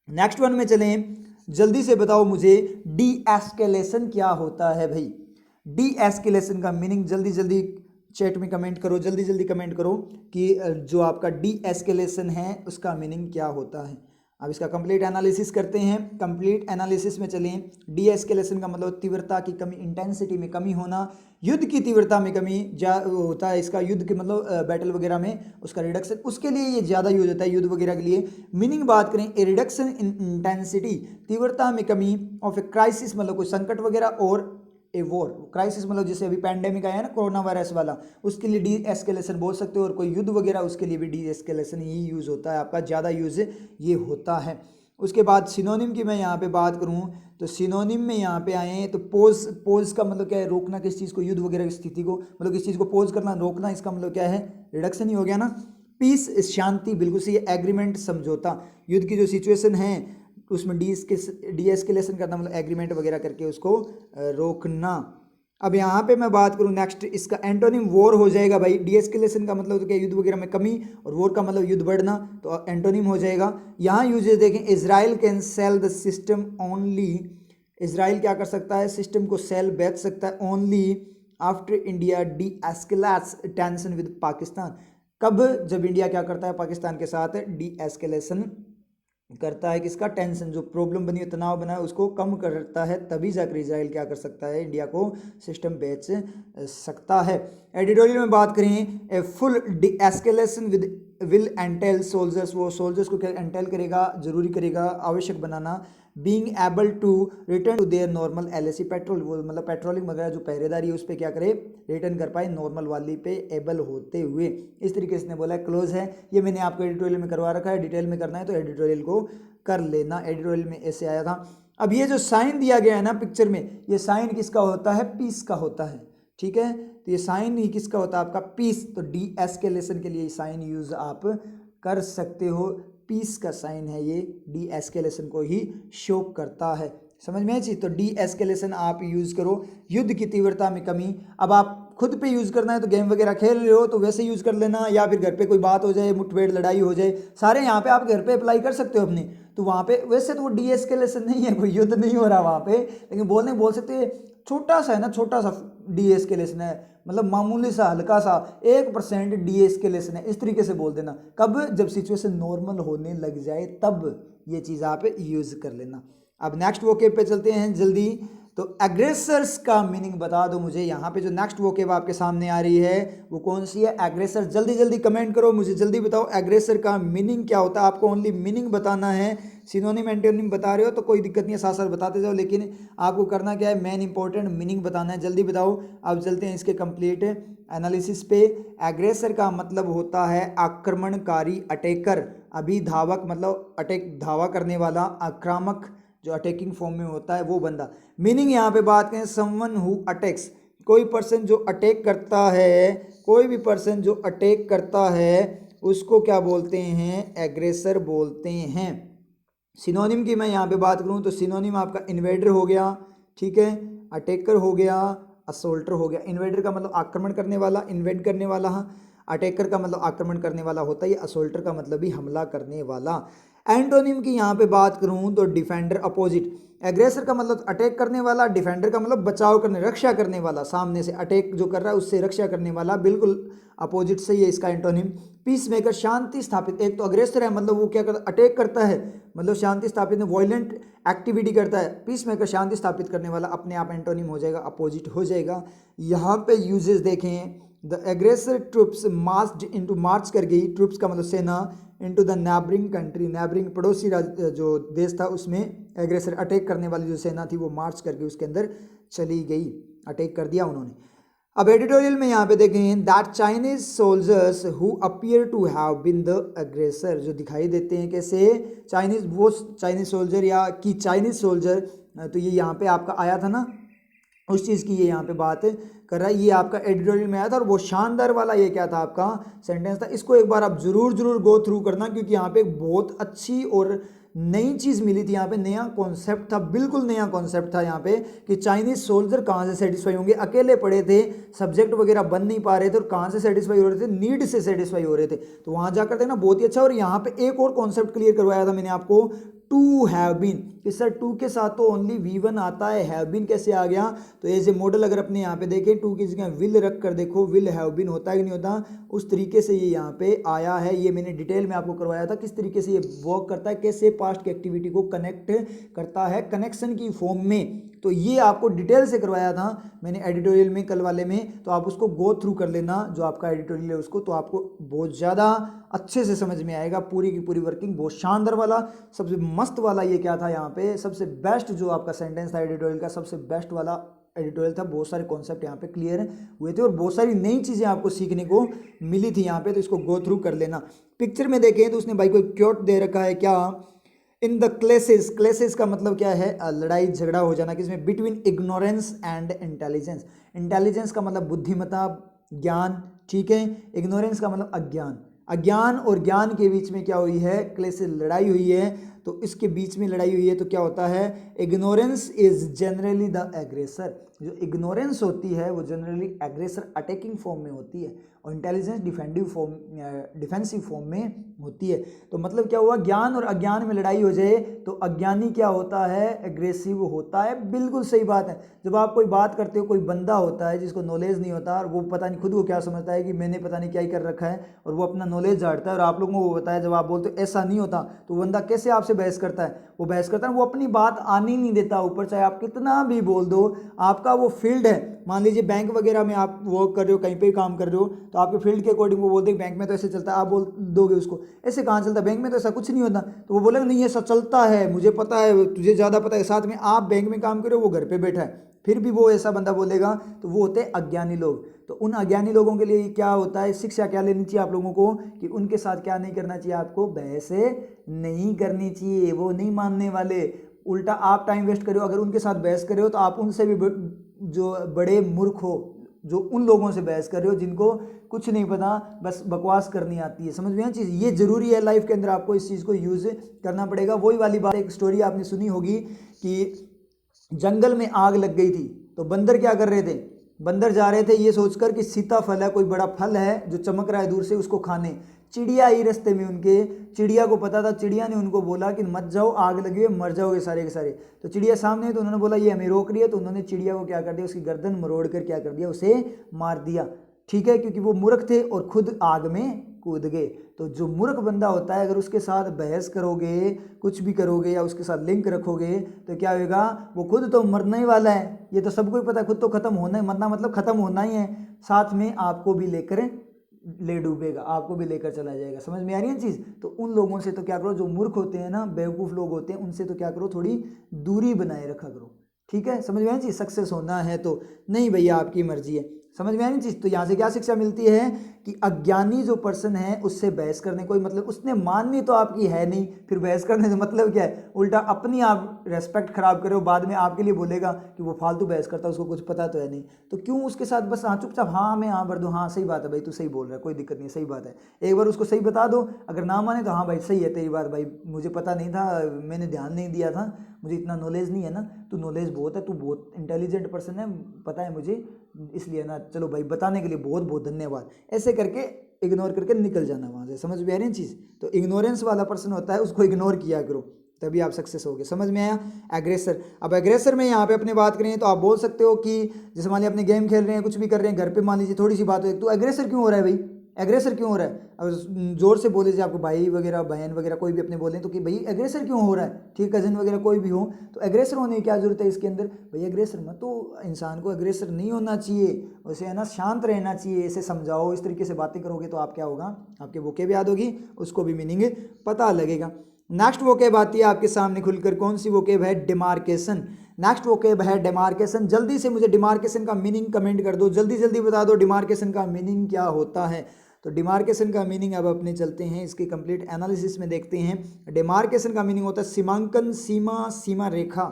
नेक्स्ट वन में चलें, जल्दी से बताओ मुझे डी एस्केलेशन क्या होता है भाई। डी एस्केलेशन का मीनिंग जल्दी जल्दी चैट में कमेंट करो, जल्दी जल्दी कमेंट करो कि जो आपका डी एस्केलेशन है उसका मीनिंग क्या होता है। अब इसका कंप्लीट एनालिसिस करते हैं। कंप्लीट एनालिसिस में चलें। डी एस्केलेशन का मतलब तीव्रता की कमी, इंटेंसिटी में कमी होना, युद्ध की तीव्रता में कमी जा होता है इसका, युद्ध के मतलब बैटल वगैरह में उसका रिडक्शन, उसके लिए ये ज़्यादा यूज होता है युद्ध वगैरह के लिए। मीनिंग बात करें, ए रिडक्शन इन इंटेंसिटी, तीव्रता में कमी, ऑफ ए क्राइसिस मतलब कोई संकट वगैरह, और ए वॉर, क्राइसिस मतलब जैसे अभी पैंडेमिक आया ना कोरोना वायरस वाला, उसके लिए डी एस्केलेशन बोल सकते हो, और कोई युद्ध वगैरह उसके लिए भी डी एस्केलेशन ही यूज़ होता है, आपका ज़्यादा यूज़ ये होता है। उसके बाद सिनोनिम की मैं यहाँ पे बात करूँ तो सिनोनिम में यहाँ पे आए हैं तो पोज, पोज का मतलब क्या है, रोकना किस चीज़ को, युद्ध वगैरह की स्थिति को, मतलब किस चीज़ को पोज करना, रोकना, इसका मतलब क्या है, रिडक्शन ही हो गया ना। पीस शांति, बिल्कुल सही, एग्रीमेंट समझौता, युद्ध की जो सिचुएशन है उसमें डी एस्केलेशन करना मतलब एग्रीमेंट वगैरह करके उसको रोकना। अब यहाँ पे मैं बात करूँ नेक्स्ट, इसका एंटोनिम वॉर हो जाएगा भाई। डी एस्केलेशन का मतलब तो क्या, युद्ध वगैरह में कमी, और वॉर का मतलब युद्ध बढ़ना, तो एंटोनिम हो जाएगा। यहाँ यूजेस देखें, Israel can sell the system only, Israel क्या कर सकता है, सिस्टम को सेल बेच सकता है, only after India D escalates tension with Pakistan. कब, जब इंडिया क्या करता है पाकिस्तान के साथ डी एस्केलेशन करता है, किसका, टेंशन, जो प्रॉब्लम बनी है, तनाव बना है, उसको कम करता है, तभी जाकर इजराइल क्या कर सकता है, इंडिया को सिस्टम बेच सकता है। एडिटोरियल में बात करें, a full de-escalation with will entail soldiers, वो सोल्जर्स को क्या एंटेल करेगा, जरूरी करेगा, आवश्यक बनाना, being able to return to their normal LAC patrol, वो मतलब पेट्रोलिंग वगैरह जो पहरेदारी है उस पर क्या करे, रिटर्न कर पाए नॉर्मल वाली पे एबल होते हुए। इस तरीके से बोला है, क्लोज है ये, मैंने आपको एडिटोरियल में करवा रखा है, डिटेल में करना है तो एडिटोरियल को कर लेना, एडिटोरियल में ऐसे आया था। अब ये जो साइन दिया गया है ना पिक्चर में, ये साइन किसका होता है, पीस का होता है, ठीक है, तो ये साइन ही किसका होता है, आपका पीस, तो डी एस्केलेशन के लिए साइन यूज आप कर सकते हो, पीस का साइन है ये, डी एस्केलेशन को ही शो करता है, समझ में आई। तो डी एस्केलेशन आप यूज़ करो, युद्ध की तीव्रता में कमी। अब आप खुद पे यूज़ करना है तो गेम वगैरह खेल रहे हो तो वैसे यूज़ कर लेना, या फिर घर पे कोई बात हो जाए, मुठभेड़ लड़ाई हो जाए, सारे यहाँ पे आप घर पे अप्लाई कर सकते हो अपनी, तो वहाँ पे वैसे तो वो डी एस्केलेशन नहीं है, कोई युद्ध नहीं हो रहा वहाँ पे, लेकिन बोल सकते हैं छोटा सा है ना, छोटा सा डी एस्केलेशन है, मतलब मामूली सा, हल्का सा 1% डी एस्केलेशन है, इस तरीके से बोल देना। कब, जब सिचुएशन नॉर्मल होने लग जाए तब ये चीज़ आप यूज़ कर लेना। अब नेक्स्ट वोकेब पे चलते हैं जल्दी, तो एग्रेसर्स का मीनिंग बता दो मुझे। यहाँ पे जो नेक्स्ट वोकेब आपके सामने आ रही है वो कौन सी है, एग्रेसर, जल्दी जल्दी कमेंट करो, मुझे जल्दी बताओ एग्रेसर का मीनिंग क्या होता है। आपको ओनली मीनिंग बताना है, सिनोनिम एंटोनिम बता रहे हो तो कोई दिक्कत नहीं है, साथ साथ बताते जाओ, लेकिन आपको करना क्या है, मेन इंपॉर्टेंट मीनिंग बताना है, जल्दी बताओ। अब चलते हैं इसके कंप्लीट एनालिसिस पे। एग्रेसर का मतलब होता है आक्रमणकारी, अटैकर, अभिधावक मतलब अटैक, धावा करने वाला, आक्रामक जो अटैकिंग फॉर्म में होता है वो बंदा। मीनिंग यहाँ पे बात करें, समवन हु अटैक्स, कोई पर्सन जो अटैक करता है, कोई भी पर्सन जो अटैक करता है उसको क्या बोलते हैं, एग्रेसर बोलते हैं। सिनोनिम की मैं यहाँ पे बात करूँ तो सिनोनिम आपका इन्वेडर हो गया, ठीक है, अटैकर हो गया, असोल्टर हो गया। इन्वेडर का मतलब आक्रमण करने वाला, इन्वेड करने वाला, अटैकर का मतलब आक्रमण करने वाला होता है, असोल्टर का मतलब भी हमला करने वाला। एंटोनिम की यहाँ पे बात करूँ तो डिफेंडर, अपोजिट। एग्रेसर का मतलब अटैक करने वाला, डिफेंडर का मतलब बचाव करने, रक्षा करने वाला, सामने से अटैक जो कर रहा है उससे रक्षा करने वाला, बिल्कुल अपोजिट सही है इसका एंटोनिम। पीस मेकर, शांति स्थापित। एक तो अग्रेसर है मतलब वो क्या करता है, अटैक करता है, मतलब शांति स्थापित में वॉयलेंट एक्टिविटी करता है। पीस मेकर शांति स्थापित करने वाला, अपने आप एंटोनिम हो जाएगा, अपोजिट हो जाएगा। यहाँ पे यूजेस देखें, the aggressor troops marched into, march कर गई, ट्रूप्स का मतलब सेना, into the neighbouring country, neighbouring पड़ोसी जो देश था उसमें एग्रेसर अटैक करने वाली जो सेना थी वो मार्च करके उसके अंदर चली गई, अटैक कर दिया उन्होंने। अब एडिटोरियल में यहाँ पे देखें that Chinese soldiers who appear to have been the aggressor, जो दिखाई देते हैं कैसे चाइनीज, वो चाइनीज सोल्जर या कि चाइनीज सोल्जर, तो ये यहाँ पे आपका आया था ना, उस चीज़ की ये यहाँ पे बात कर रहा है। ये आपका एडिटोरियल में आया था और वो शानदार वाला ये क्या था आपका सेंटेंस था। इसको एक बार आप जरूर गो थ्रू करना, क्योंकि यहाँ पे एक बहुत अच्छी और नई चीज़ मिली थी। यहाँ पे नया कॉन्सेप्ट था, बिल्कुल नया कॉन्सेप्ट था यहाँ पे, कि चाइनीज सोल्जर कहाँ से सेटिस्फाई होंगे। अकेले पड़े थे, सब्जेक्ट वगैरह बन नहीं पा रहे थे, और कहाँ से सेटिस्फाई हो रहे थे, नीड से सेटिस्फाई हो रहे थे। तो वहाँ जाकर देखना बहुत ही अच्छा। और यहाँ पे एक और कॉन्सेप्ट क्लियर करवाया था मैंने आपको, टू हैव बीन, कि सर टू के साथ तो ओनली V1 आता है, हैव बीन कैसे आ गया। तो एज ए मॉडल अगर अपने यहाँ पे देखें, टू की जगह विल रख कर देखो, विल हैव बीन होता है कि नहीं होता, उस तरीके से ये यहाँ पे आया है। ये मैंने डिटेल में आपको करवाया था किस तरीके से ये वर्क करता है, कैसे पास्ट की एक्टिविटी को कनेक्ट करता है कनेक्शन की फॉर्म में। तो ये आपको डिटेल से करवाया था मैंने एडिटोरियल में कल वाले में, तो आप उसको गो थ्रू कर लेना जो आपका एडिटोरियल है उसको, तो आपको बहुत ज़्यादा अच्छे से समझ में आएगा पूरी की पूरी वर्किंग। बहुत शानदार वाला, सबसे मस्त वाला ये क्या था यहाँ पे, सबसे बेस्ट जो आपका सेंटेंस था एडिटोरियल का, सबसे बेस्ट वाला एडिटोरियल था। बहुत सारे कॉन्सेप्ट यहाँ पे क्लियर हुए थे और बहुत सारी नई चीज़ें आपको सीखने को मिली थी यहाँ पे, तो इसको गो थ्रू कर लेना। पिक्चर में देखें तो उसने भाई को क्योट दे रखा है क्या, इन द क्लेसेस, क्लेसेस का मतलब क्या है, लड़ाई झगड़ा हो जाना किसमें, between ignorance and intelligence. Intelligence का मतलब बुद्धिमत्ता, ज्ञान, ठीक है। इग्नोरेंस का मतलब अज्ञान, अज्ञान और ज्ञान के बीच में क्या हुई है, क्लेसेस लड़ाई हुई है। तो इसके बीच में लड़ाई हुई है तो क्या होता है, ignorance is generally the aggressor. जो इग्नोरेंस होती है वो जनरली एग्रेसर अटैकिंग फॉर्म में होती है, और इंटेलिजेंस डिफेंसिव फॉर्म में होती है। तो मतलब क्या हुआ, ज्ञान और अज्ञान में लड़ाई हो जाए तो अज्ञानी क्या होता है, एग्रेसिव होता है। बिल्कुल सही बात है। जब आप कोई बात करते हो, कोई बंदा होता है जिसको नॉलेज नहीं होता और वो पता नहीं खुद को क्या समझता है कि मैंने पता नहीं क्या ही कर रखा है, और वो अपना नॉलेज झाड़ता है और आप लोगों को वो बताया, जब आप बोलते हो ऐसा नहीं होता, तो वो बंदा कैसे आपसे बहस करता है, वो बहस करता है, वो अपनी बात आनी नहीं देता ऊपर, चाहे आप कितना भी बोल दो। आपका वो फील्ड है, मान लीजिए बैंक वगैरह में आप वर्क कर रहे हो, कहीं पे काम कर रहे हो, तो आपके फील्ड के अकॉर्डिंग वो बोलते हैं बैंक में तो ऐसे चलता है, आप बोल दोगे उसको ऐसे कहाँ चलता है, बैंक में तो ऐसा कुछ नहीं होता, तो वो बोलेगा नहीं ऐसा चलता है, मुझे पता है, तुझे ज़्यादा पता है। साथ में आप बैंक में काम कर रहे हो, वो घर पे बैठा है, फिर भी वो ऐसा बंदा बोलेगा, तो वो होते हैं अज्ञानी लोग। तो उन अज्ञानी लोगों के लिए क्या होता है, शिक्षा क्या लेनी चाहिए आप लोगों को, कि उनके साथ क्या नहीं करना चाहिए, आपको बहस नहीं करनी चाहिए, वो नहीं मानने वाले। उल्टा आप टाइम वेस्ट करो, अगर उनके साथ बहस कर रहे हो तो आप उनसे भी जो बड़े मूर्ख हो, जो उन लोगों से बहस कर रहे हो जिनको कुछ नहीं पता, बस बकवास करनी आती है। समझ में आया चीज़, ये जरूरी है लाइफ के अंदर, आपको इस चीज़ को यूज़ करना पड़ेगा। वही वाली बात, एक स्टोरी आपने सुनी होगी कि जंगल में आग लग गई थी, तो बंदर क्या कर रहे थे, बंदर जा रहे थे ये सोचकर कि सीताफल है, कोई बड़ा फल है जो चमक रहा है दूर से, उसको खाने। चिड़िया ही रास्ते में उनके, चिड़िया को पता था, चिड़िया ने उनको बोला कि मत जाओ, आग लगी है, मर जाओगे सारे के सारे। तो चिड़िया सामने, तो उन्होंने बोला ये हमें रोक रही है, तो उन्होंने चिड़िया को क्या कर दिया, उसकी गर्दन मरोड़ कर क्या कर दिया, उसे मार दिया। ठीक है, क्योंकि वो मूर्ख थे और खुद आग में कूद गए। तो जो मूर्ख बंदा होता है, अगर उसके साथ बहस करोगे, कुछ भी करोगे या उसके साथ लिंक रखोगे, तो क्या होगा, वो खुद तो मरना ही वाला है, ये तो सबको ही पता है, खुद तो खत्म होना है, मरना मतलब खत्म होना ही है, साथ में आपको भी लेकर ले डूबेगा, आपको भी लेकर चला जाएगा। समझ में आ रही है चीज़। तो उन लोगों से तो क्या करो, जो मूर्ख होते हैं ना, बेवकूफ़ लोग होते हैं, उनसे तो क्या करो, थोड़ी दूरी बनाए रखा करो। ठीक है, समझ में आ रही चीज़। सक्सेस होना है तो नहीं भैया, आपकी मर्जी है। समझ में आ रही चीज़। तो यहाँ से क्या शिक्षा मिलती है कि अज्ञानी जो पर्सन है उससे बहस करने कोई मतलब, उसने माननी तो आपकी है नहीं, फिर बहस करने से मतलब क्या है, उल्टा अपनी आप रेस्पेक्ट खराब करो, बाद में आपके लिए बोलेगा कि वो फालतू बहस करता है, उसको कुछ पता तो है नहीं। तो क्यों उसके साथ बस हाँ चुपचाप हाँ मैं हाँ भर दो, हाँ सही बात है भाई, तू सही बोल रहा है, कोई दिक्कत नहीं है, सही बात है। एक बार उसको सही बता दो, अगर ना माने तो हाँ भाई सही है तेरी बात भाई, मुझे पता नहीं था, मैंने ध्यान नहीं दिया था, मुझे इतना नॉलेज नहीं है ना, तू नॉलेज बहुत है, तू बहुत इंटेलिजेंट पर्सन है, पता है मुझे, इसलिए ना चलो भाई बताने के लिए बहुत बहुत धन्यवाद। ऐसे करके इग्नोर करके निकल जाना वहाँ से। समझ में आ रही है चीज़। तो इग्नोरेंस वाला पर्सन होता है, उसको इग्नोर किया करो, तभी आप सक्सेस होगे। समझ में आया। एग्रेसर, अब एग्रेसर में यहाँ पे अपने बात करें तो आप बोल सकते हो कि जैसे मान लीजिए अपने गेम खेल रहे हैं, कुछ भी कर रहे हैं, घर पे मान लीजिए थोड़ी सी बात हो, तो एग्रेसर क्यों हो रहा है भाई, एग्रेसर क्यों हो रहा है। अब जोर से बोले, आपको भाई वगैरह बहन वगैरह कोई भी अपने बोले तो कि भाई एग्रेसर क्यों हो रहा है, ठीक, कजन वगैरह कोई भी हो, तो एग्रेसर होने की क्या जरूरत है इसके अंदर, भाई एग्रेसर मत, तो इंसान को एग्रेसर नहीं होना चाहिए, उसे है ना शांत रहना चाहिए, इसे समझाओ, इस तरीके से बातें करोगे तो आप क्या होगा, आपके वोकेब याद होगी, उसको भी मीनिंग पता लगेगा। नेक्स्ट वोकेब आती है आपके सामने खुलकर, कौन सी वोकेब है? डिमार्केशन। नेक्स्ट वोकेब है डिमार्केशन। जल्दी से मुझे डिमार्केशन का मीनिंग कमेंट कर दो, जल्दी जल्दी बता दो डिमार्केशन का मीनिंग क्या होता है। तो डिमार्केशन का मीनिंग अब अपने चलते हैं इसके कंप्लीट एनालिसिस में देखते हैं। डिमार्केशन का मीनिंग होता है सीमांकन, सीमा, सीमा रेखा,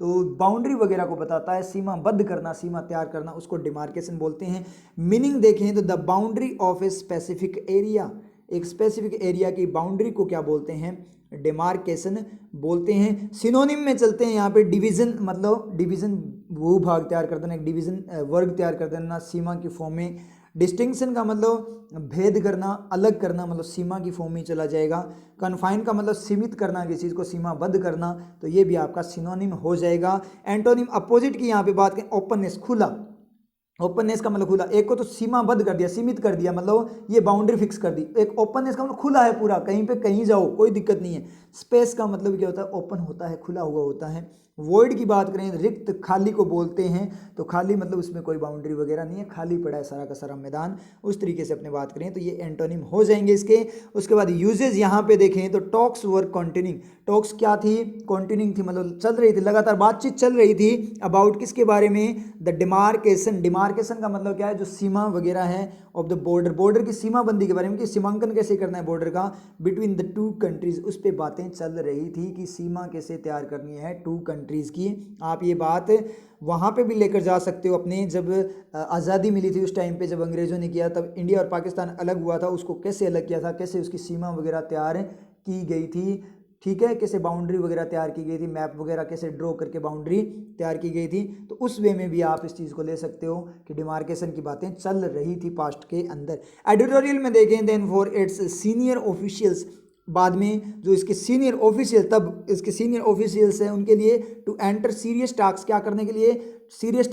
तो बाउंड्री वगैरह को बताता है, सीमाबद्ध करना, सीमा तैयार करना, उसको डिमार्केशन बोलते हैं। मीनिंग देखें तो the boundary of a specific area, एक स्पेसिफिक एरिया की बाउंड्री को क्या बोलते हैं? डिमार्केशन बोलते हैं। सिनोनिम में चलते हैं यहाँ पे, डिवीजन मतलब डिवीजन, भूभाग तैयार कर देना, एक डिवीजन वर्ग तैयार कर देना सीमा की फॉर्म में। डिस्टिंक्शन का मतलब भेद करना, अलग करना, मतलब सीमा की फॉर्म में चला जाएगा। कन्फाइन का मतलब सीमित करना, किसी चीज़ को सीमाबद्ध करना, तो ये भी आपका सिनोनिम हो जाएगा। एंटोनिम अपोजिट की यहाँ पे बात करें, ओपननेस, खुला, ओपननेस का मतलब खुला, एक को तो सीमाबद्ध कर दिया, सीमित कर दिया, मतलब ये बाउंड्री फिक्स कर दी। एक ओपननेस का मतलब खुला है पूरा, कहीं पे कहीं जाओ कोई दिक्कत नहीं है। स्पेस का मतलब क्या होता है? ओपन होता है, खुला हुआ होता है। वॉइड की बात करें, रिक्त, खाली को बोलते हैं, तो खाली मतलब उसमें कोई बाउंड्री वगैरह नहीं है, खाली पड़ा है सारा का सारा मैदान, उस तरीके से अपने बात करें तो ये एंटोनिम हो जाएंगे इसके। उसके बाद यूजेज यहाँ पे देखें तो टॉक्स वर कॉन्टिन्यूइंग, टॉक्स क्या थी? कॉन्टिन्यूइंग थी, मतलब चल रही थी, लगातार बातचीत चल रही थी। अबाउट किसके बारे में? The demarcation. डिमार्केशन का मतलब क्या है? जो सीमा वगैरह है ऑफ द बॉर्डर, बॉर्डर की सीमाबंदी के बारे में, कि सीमांकन कैसे करना है बॉर्डर का बिटवीन द टू कंट्रीज, उस पर बातें चल रही थी कि सीमा कैसे तैयार करनी है टू कंट्रीज की। आप ये बात वहाँ पे भी लेकर जा सकते हो अपने, जब आज़ादी मिली थी उस टाइम पे, जब अंग्रेज़ों ने किया, तब इंडिया और पाकिस्तान अलग हुआ था, उसको कैसे अलग किया था, कैसे उसकी सीमा वगैरह तैयार की गई थी, ठीक है, कैसे बाउंड्री वगैरह तैयार की गई थी, मैप वगैरह कैसे ड्रॉ करके बाउंड्री तैयार की गई थी। तो उस वे में भी आप इस चीज़ को ले सकते हो कि डिमार्केशन की बातें चल रही थी पास्ट के अंदर। एडिटोरियल में देखें, then for its senior officials, बाद में जो इसके सीनियर ऑफिशियल, तब इसके सीनियर ऑफिशियल्स हैं उनके लिए टू एंटर सीरियस टास्क, क्या करने के लिए? सीरियस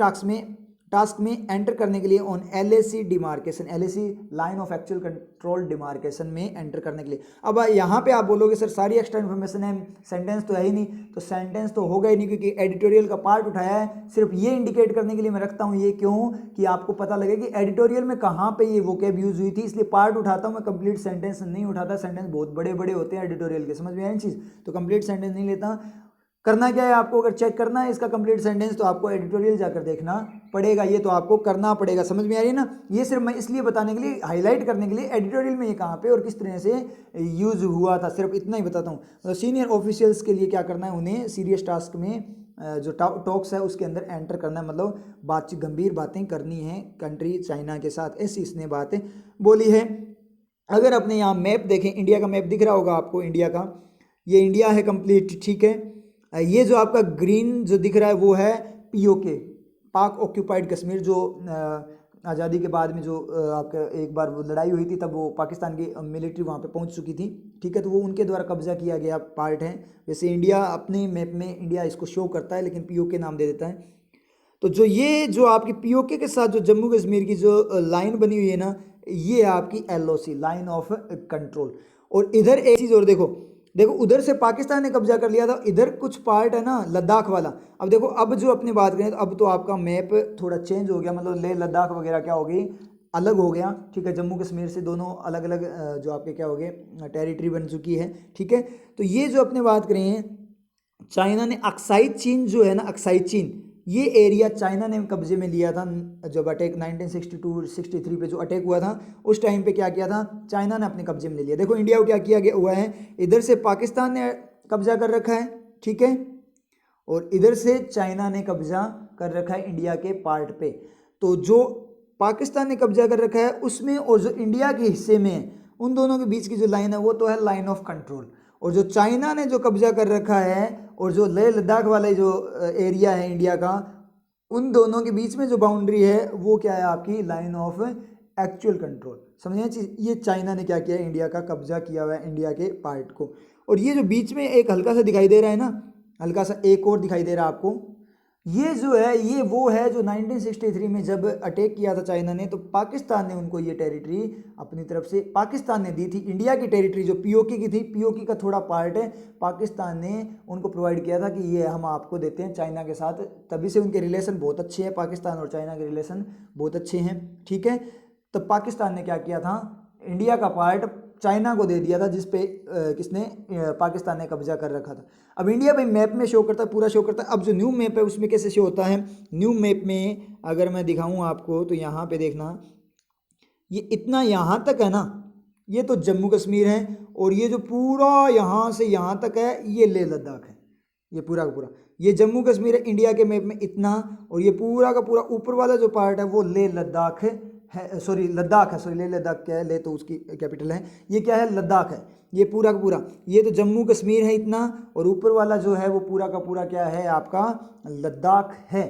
टास्क में एंटर करने के लिए on LAC demarcation, LAC line of actual control demarcation में एंटर करने के लिए। अब यहाँ पे आप बोलोगे सर सारी एक्स्ट्रा इन्फॉर्मेशन है, सेंटेंस तो है ही नहीं, तो सेंटेंस तो होगा ही नहीं, क्योंकि एडिटोरियल का पार्ट उठाया है, सिर्फ ये इंडिकेट करने के लिए मैं रखता हूँ। ये क्यों? कि आपको पता लगे कि एडिटोरियल में कहाँ पे ये वोकैब यूज हुई थी, इसलिए पार्ट उठाता हूँ मैं, कंप्लीट सेंटेंस नहीं उठाता। सेंटेंस बहुत बड़े बड़े होते हैं एडिटोरियल के, समझ में आया चीज़, तो कंप्लीट सेंटेंस नहीं लेता। करना क्या है आपको? अगर चेक करना है इसका कंप्लीट सेंटेंस, तो आपको एडिटोरियल जाकर देखना पड़ेगा, ये तो आपको करना पड़ेगा। समझ में आ रही है ना? ये सिर्फ मैं इसलिए बताने के लिए, हाईलाइट करने के लिए, एडिटोरियल में ये कहाँ पे और किस तरह से यूज हुआ था, सिर्फ इतना ही बताता हूँ। तो सीनियर ऑफिशियल्स के लिए क्या करना है? उन्हें सीरियस टास्क में जो टॉक्स है उसके अंदर एंटर करना है, मतलब बातचीत, गंभीर बातें करनी है कंट्री चाइना के साथ, ऐसी इसने बातें बोली है। अगर अपने यहाँ मैप देखें, इंडिया का मैप दिख रहा होगा आपको, इंडिया का, ये इंडिया है कंप्लीट, ठीक है। ये जो आपका ग्रीन जो दिख रहा है वो है पीओके, पाक ऑक्यूपाइड कश्मीर, जो आज़ादी के बाद में जो आपका एक बार वो लड़ाई हुई थी, तब वो पाकिस्तान की मिलिट्री वहाँ पे पहुँच चुकी थी, ठीक है, तो वो उनके द्वारा कब्जा किया गया पार्ट है। वैसे इंडिया अपने मैप में इंडिया इसको शो करता है, लेकिन पीओके नाम दे देता है। तो जो ये जो आपकी पीओके के साथ जो जम्मू कश्मीर की जो लाइन बनी हुई है ना, ये आपकी एलओसी, लाइन ऑफ कंट्रोल। और इधर एक चीज़ और देखो, देखो उधर से पाकिस्तान ने कब्जा कर लिया था, इधर कुछ पार्ट है ना लद्दाख वाला। अब देखो, अब जो अपनी बात करें तो अब तो आपका मैप थोड़ा चेंज हो गया, मतलब लेह लद्दाख वगैरह क्या हो गई, अलग हो गया, ठीक है। जम्मू कश्मीर से दोनों अलग अलग जो आपके क्या हो गए, टेरिटरी बन चुकी है, ठीक है। तो ये जो अपने बात करें, चाइना ने अक्साई चीन जो है ना, अक्साई चीन, ये एरिया चाइना ने कब्जे में लिया था। जब अटैक 1962-63 पे जो अटैक हुआ था, उस टाइम पे क्या किया था, चाइना ने अपने कब्जे में ले लिया। देखो इंडिया को क्या किया गया हुआ है, इधर से पाकिस्तान ने कब्जा कर रखा है, ठीक है, और इधर से चाइना ने कब्जा कर रखा है इंडिया के पार्ट पे। तो जो पाकिस्तान ने कब्जा कर रखा है उसमें, और जो इंडिया के हिस्से में है, उन दोनों के बीच की जो लाइन है वो तो है लाइन ऑफ कंट्रोल। और जो चाइना ने जो कब्जा कर रखा है, और जो लेह लद्दाख वाले जो एरिया है इंडिया का, उन दोनों के बीच में जो बाउंड्री है वो क्या है, आपकी लाइन ऑफ एक्चुअल कंट्रोल। समझिए चीज, ये चाइना ने क्या किया है, इंडिया का कब्जा किया हुआ है, इंडिया के पार्ट को। और ये जो बीच में एक हल्का सा दिखाई दे रहा है ना, हल्का सा एक और दिखाई दे रहा है आपको, ये जो है, ये वो है जो 1963 में जब अटैक किया था चाइना ने, तो पाकिस्तान ने उनको ये टेरिटरी अपनी तरफ से पाकिस्तान ने दी थी। इंडिया की टेरिटरी जो पीओके की थी, पीओके का थोड़ा पार्ट है, पाकिस्तान ने उनको प्रोवाइड किया था कि ये हम आपको देते हैं चाइना के साथ। तभी से उनके रिलेशन बहुत अच्छे हैं, पाकिस्तान और चाइना के रिलेशन बहुत अच्छे हैं, ठीक है। तो पाकिस्तान ने क्या किया था, इंडिया का पार्ट चाइना को दे दिया था, जिस पे किसने पाकिस्तान ने कब्जा कर रखा था। अब इंडिया भाई मैप में शो करता है, पूरा शो करता है। अब जो न्यू मैप है उसमें कैसे शो होता है, न्यू मैप में अगर मैं दिखाऊं आपको तो यहाँ पे देखना, ये इतना यहाँ तक है ना, ये तो जम्मू कश्मीर है, और ये जो पूरा यहाँ से यहाँ तक है ये लेह लद्दाख है, ये पूरा का पूरा ये जम्मू कश्मीर है इंडिया के मैप में इतना, और ये पूरा का पूरा ऊपर वाला जो पार्ट है वो लेह लद्दाख है, सॉरी लद्दाख है, सॉरी लेह लद्दाख क्या है, ले तो उसकी कैपिटल है, ये क्या है लद्दाख है, ये पूरा का पूरा ये तो जम्मू कश्मीर है इतना, और ऊपर वाला जो है वो पूरा का पूरा क्या है आपका लद्दाख है।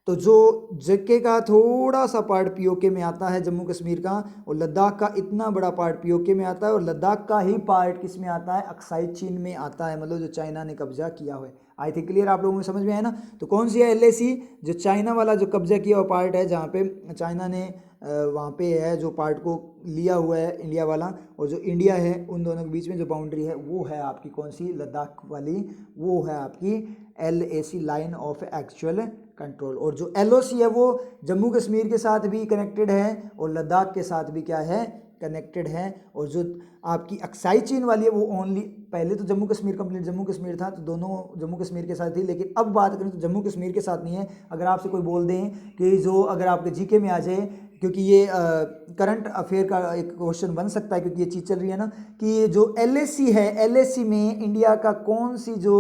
तो जो जेके का थोड़ा सा पार्ट पीओके में आता है जम्मू कश्मीर का, और लद्दाख का इतना बड़ा पार्ट पीओके में आता है, और लद्दाख का ही पार्ट किस में आता है, अक्साई चीन में आता है, मतलब जो चाइना ने कब्जा किया हुआ है। आई थिंक क्लियर आप लोगों को समझ में आया ना। तो कौन सी है एलएसी, जो चाइना वाला जो कब्जा किया हुआ पार्ट है, जहाँ पे चाइना ने वहाँ पे है जो पार्ट को लिया हुआ है इंडिया वाला, और जो इंडिया है उन दोनों के बीच में जो बाउंड्री है वो है आपकी कौन सी, लद्दाख वाली, वो है आपकी LAC line of actual control. और जो LOC है वो जम्मू कश्मीर के साथ भी कनेक्टेड है और लद्दाख के साथ भी क्या है, कनेक्टेड है। और जो आपकी अक्साई चीन वाली है वो ओनली, पहले तो जम्मू कश्मीर कंप्लीट जम्मू कश्मीर था, तो दोनों जम्मू कश्मीर के साथ थी, लेकिन अब बात करें तो जम्मू कश्मीर के साथ नहीं है। अगर आपसे कोई बोल दें कि जो अगर आपके जीके में आ जाए, क्योंकि ये करंट अफेयर का एक क्वेश्चन बन सकता है, क्योंकि ये चीज़ चल रही है ना, कि जो LAC है, LAC में इंडिया का कौन सी जो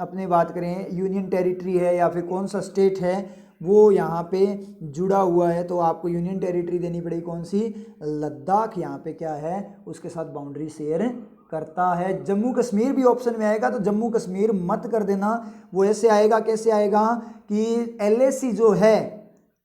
अपने बात करें यूनियन टेरिटरी है या फिर कौन सा स्टेट है वो यहाँ पे जुड़ा हुआ है, तो आपको यूनियन टेरिटरी देनी पड़ेगी कौन सी, लद्दाख यहाँ पे क्या है उसके साथ बाउंड्री शेयर करता है। जम्मू कश्मीर भी ऑप्शन में आएगा तो जम्मू कश्मीर मत कर देना, वो ऐसे आएगा, कैसे आएगा कि LAC जो है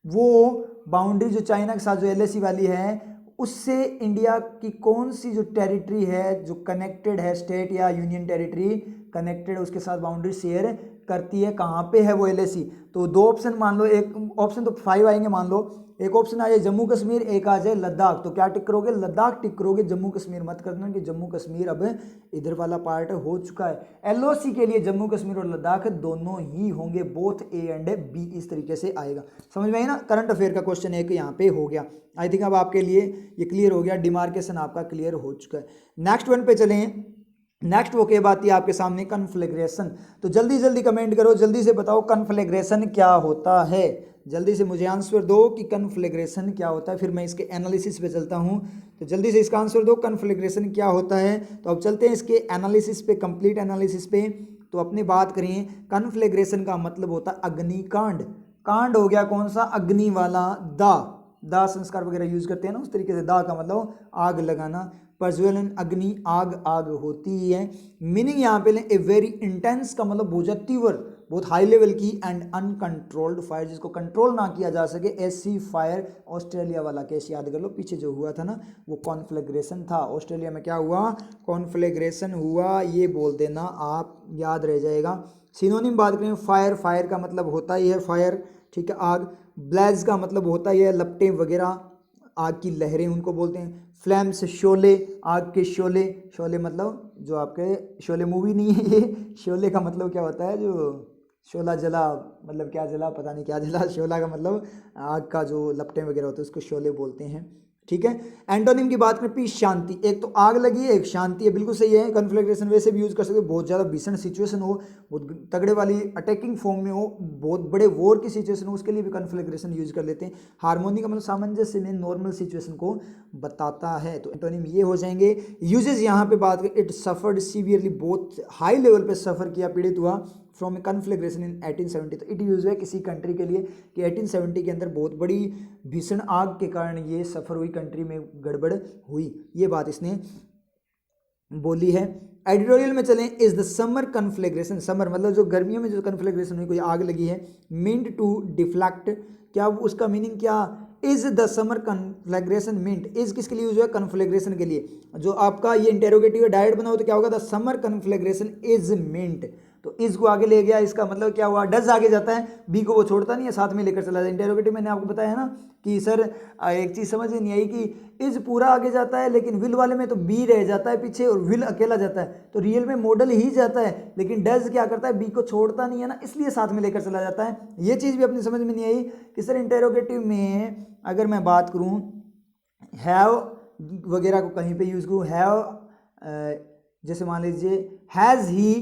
वो बाउंड्री जो चाइना के साथ जो LAC वाली है उससे इंडिया की कौन सी जो टेरिटरी है जो कनेक्टेड है, स्टेट या यूनियन टेरिटरी कनेक्टेड, उसके साथ बाउंड्री शेयर करती है, कहाँ पे है वो LAC। तो दो ऑप्शन मान लो, एक ऑप्शन तो 5 आएंगे, मान लो एक ऑप्शन आ जाए जम्मू कश्मीर, एक आ जाए लद्दाख, तो क्या टिक करोगे, लद्दाख टिक करोगे, जम्मू कश्मीर मत करना कि जम्मू कश्मीर अब इधर वाला पार्ट हो चुका है। LOC के लिए जम्मू कश्मीर और लद्दाख दोनों ही होंगे, बोथ A एंड B, इस तरीके से आएगा। समझ में आई ना, करंट अफेयर का क्वेश्चन एक यहाँ पे हो गया। आई थिंक अब आपके लिए ये क्लियर हो गया, डिमार्केशन आपका क्लियर हो चुका है। नेक्स्ट वन पे चलें। नेक्स्ट वो क्या बात है आपके सामने, कन्फ्लैग्रेशन। तो जल्दी जल्दी कमेंट करो, जल्दी से बताओ कन्फ्लैग्रेशन क्या होता है, जल्दी से मुझे आंसर दो कि कन्फ्लैग्रेशन क्या होता है, फिर मैं इसके एनालिसिस पे चलता हूँ। तो जल्दी से इसका आंसर दो, कन्फ्लैग्रेशन क्या होता है। तो अब चलते हैं इसके एनालिसिस पे, कंप्लीट एनालिसिस पे। तो अपनी बात करें, कन्फ्लैग्रेशन का मतलब होता है अग्निकांड। कांड हो गया कौन सा, अग्नि वाला, दा संस्कार वगैरह यूज करते हैं ना, उस तरीके से दा का मतलब आग लगाना, प्रज्वलन, अग्नि, आग होती है। मीनिंग यहाँ पे लें, ए वेरी इंटेंस का मतलब बहुत तीव्र, बहुत हाई लेवल की, एंड अनकंट्रोल्ड फायर, जिसको कंट्रोल ना किया जा सके, ऐसी फायर। ऑस्ट्रेलिया वाला केस याद कर लो, पीछे जो हुआ था ना वो कॉन्फ्लैग्रेशन था। ऑस्ट्रेलिया में क्या हुआ, कॉन्फ्लैग्रेशन हुआ, ये बोल देना आप, याद रह जाएगा। सिनोनिम बात करें, फायर का मतलब होता ही है फायर, ठीक है, आग। ब्लेज का मतलब होता ही है लपटें वगैरह, आग की लहरें उनको बोलते हैं। फ्लैम्स, शोले, आग के शोले, शोले मतलब जो आपके, शोले मूवी नहीं है ये, शोले का मतलब क्या होता है, जो शोला जला, मतलब क्या जला, पता नहीं क्या जला, शोला का मतलब आग का जो लपटें वगैरह होते हैं उसको शोले बोलते हैं, ठीक है। एंटोनिम की बात करें, पीस, शांति। एक तो आग लगी है, एक शांति है, बिल्कुल सही है। कन्फ्लैग्रेशन वैसे भी यूज कर सकते हो, बहुत ज़्यादा भीषण सिचुएशन हो, बहुत तगड़े वाली अटैकिंग फॉर्म में हो, बहुत बड़े वॉर की सिचुएशन हो, उसके लिए भी कन्फ्लैग्रेशन यूज कर लेते हैं। हार्मोनी का मतलब सामंजस्य में नॉर्मल सिचुएशन को बताता है, तो एंटोनिम ये हो जाएंगे। यूजेज यहाँ पे बात करें, इट सफर्ड सीवियरली, बहुत हाई लेवल पे सफ़र किया, पीड़ित हुआ फ्रॉम ए कन्फ्लैग्रेशन इन 1870। तो इट यूज है किसी कंट्री के लिए कि 1870 के अंदर बहुत बड़ी भीषण आग के कारण ये सफ़र हुई, कंट्री में गड़बड़ हुई, ये बात इसने बोली है। एडिटोरियल में चलें, इज द समर कन्फ्लैग्रेशन, समर मतलब जो गर्मियों में जो कन्फ्लैग्रेशन हुई, कोई आग लगी है, मींट टू डिफ्लेक्ट, क्या उसका मीनिंग क्या, is the summer conflagration meant, is किसके लिए यूज हुआ, कन्फ्लैग्रेशन के लिए। जो आपका ये इंटेरोगेटिव डायरेक्ट बना हो तो क्या होगा, द समर कन्फ्लैग्रेशन इज मींट, तो इस को आगे ले गया, इसका मतलब क्या हुआ, डज आगे जाता है, बी को वो छोड़ता नहीं है, साथ में लेकर चला जाता है। इंटेरोगेटिव मैंने आपको बताया है ना कि सर एक चीज़ समझ नहीं आई कि इज पूरा आगे जाता है लेकिन विल वाले में तो बी रह जाता है पीछे और विल अकेला जाता है, तो रियल में मॉडल ही जाता है, लेकिन डज क्या करता है, बी को छोड़ता नहीं है ना, इसलिए साथ में लेकर चला जाता है। ये चीज़ भी अपनी समझ में नहीं आई कि सर इंटेरोगेटिव में अगर मैं बात करूँ, हैव वगैरह को कहीं पे यूज़ करूँ, हैव जैसे मान लीजिए हैज़ ही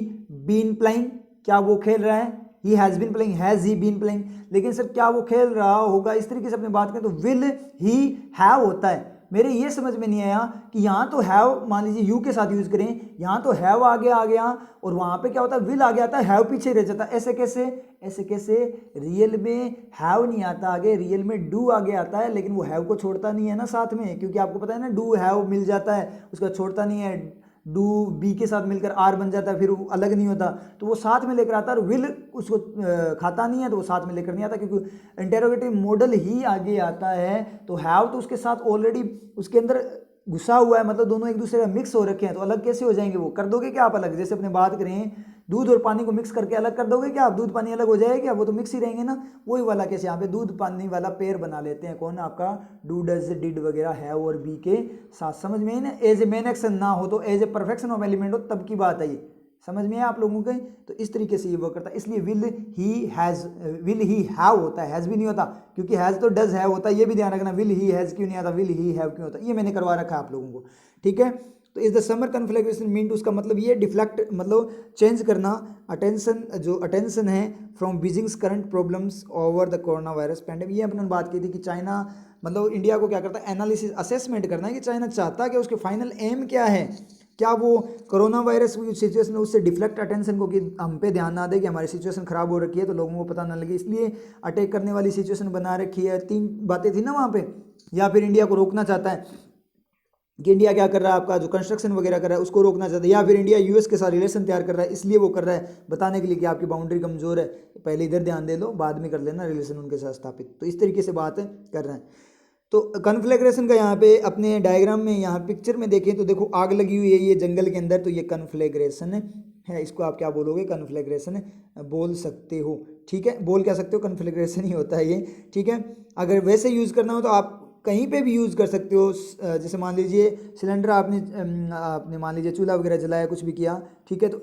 बीन प्लेइंग, क्या वो खेल रहा है, he has been playing, has he been playing. लेकिन सर क्या वो खेल रहा होगा, इस तरीके से अपनी बात करें तो विल ही हैव होता है। मेरे ये समझ में नहीं आया कि यहाँ तो हैव मान लीजिए यू के साथ यूज़ करें, यहाँ तो हैव आगे आ गया और वहाँ पे क्या होता है विल आ गया था, हैव पीछे रह जाता। ऐसे कैसे, ऐसे कैसे, रियल में हैव नहीं आता आगे, रियल में डू आगे आता है, लेकिन वो हैव को छोड़ता नहीं है ना साथ में, क्योंकि आपको पता है ना डू हैव मिल जाता है, उसका छोड़ता नहीं है। डू बी के साथ मिलकर आर बन जाता है, फिर वो अलग नहीं होता, तो वो साथ में लेकर आता है। और विल उसको खाता नहीं है, तो वो साथ में लेकर नहीं आता, क्योंकि इंटेरोगेटिव मॉडल ही आगे आता है। तो हैव तो उसके साथ ऑलरेडी उसके अंदर घुसा हुआ है, मतलब दोनों एक दूसरे का मिक्स हो रखे हैं, तो अलग कैसे हो जाएंगे वो, कर दोगे क्या आप अलग। जैसे अपने बात करें दूध और पानी को मिक्स करके अलग कर दोगे क्या आप, दूध पानी अलग हो जाएगा क्या, वो तो मिक्स ही रहेंगे ना। वही वाला कैसे यहाँ पे दूध पानी वाला पेयर बना लेते हैं, कौन, आपका डू डज डिड वगैरह है और बी के साथ, समझ में है ना। एज ए मेन एक्शन ना हो तो as a perfection of element हो, तब की बात है ये, समझ में है आप लोगों के। तो इस तरीके से ये वर्क करता है, इसलिए will he has, will he have होता है, हैज़ भी नहीं होता, क्योंकि हैज़ तो डज हैव होता है, ये भी ध्यान रखना। विल ही हैज़ क्यों नहीं आता, विल ही हैव क्यों होता है, ये मैंने करवा रखा है आप लोगों को, ठीक है। तो is the summer conflagration mean to, उसका मतलब ये डिफ्लेक्ट मतलब चेंज करना अटेंशन, जो अटेंशन है from Beijing's current problems over the corona virus pandemic. ये अपने बात की थी कि चाइना मतलब इंडिया को क्या करता है, एनालिसिस असेसमेंट करना है कि चाइना चाहता है कि उसके फाइनल एम क्या है, क्या वो कोरोना वायरस की सिचुएशन उससे डिफ्लेक्ट अटेंशन को कि हम पे ध्यान ना दे कि हमारी सिचुएशन खराब हो रखी है तो लोगों को पता ना लगे, इसलिए अटैक करने वाली सिचुएशन बना रखी है। 3 बातें थी ना वहाँ पे। या फिर इंडिया को रोकना चाहता है कि इंडिया क्या कर रहा है, आपका जो कंस्ट्रक्शन वगैरह कर रहा है उसको रोकना चाहता है, या फिर इंडिया यूएस के साथ रिलेशन तैयार कर रहा है, इसलिए वो कर रहा है बताने के लिए कि आपकी बाउंड्री कमज़ोर है, पहले इधर ध्यान दे लो, बाद में कर लेना रिलेशन उनके साथ स्थापित। तो इस तरीके से बात कर रहे हैं। तो कन्फ्लैग्रेशन का यहाँ पे अपने डायग्राम में, यहाँ पिक्चर में देखें तो देखो आग लगी हुई है ये जंगल के अंदर, तो ये कन्फ्लैग्रेशन है, इसको आप क्या बोलोगे, कन्फ्लैग्रेशन बोल सकते हो, ठीक है। बोल क्या सकते हो, कन्फ्लैग्रेशन ही होता है ये, ठीक है। अगर वैसे यूज़ करना हो तो आप कहीं पे भी यूज़ कर सकते हो। जैसे मान लीजिए सिलेंडर आपने मान लीजिए चूल्हा वगैरह जलाया, कुछ भी किया, ठीक है, तो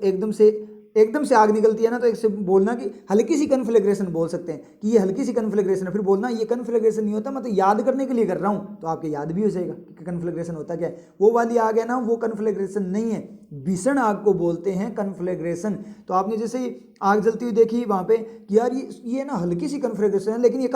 एकदम से आग निकलती है ना, तो एक से बोलना कि हल्की सी कन्फ्लैग्रेशन बोल सकते हैं कि ये हल्की सी कन्फ्लैग्रेशन है, फिर बोलना ये कन्फ्लैग्रेशन नहीं होता, मैं तो याद करने के लिए कर रहा हूँ, तो आपके याद भी हो जाएगा कि कन्फ्लैग्रेशन होता क्या है। वो वाली आग है ना, वो कन्फ्लैग्रेशन नहीं है, भीषण आग को बोलते हैं कन्फ्लैग्रेशन। तो आपने जैसे ही आग जलती हुई देखी वहाँ पे कि यार ये ना हल्की सी कन्फ्लैग्रेशन है, लेकिन ये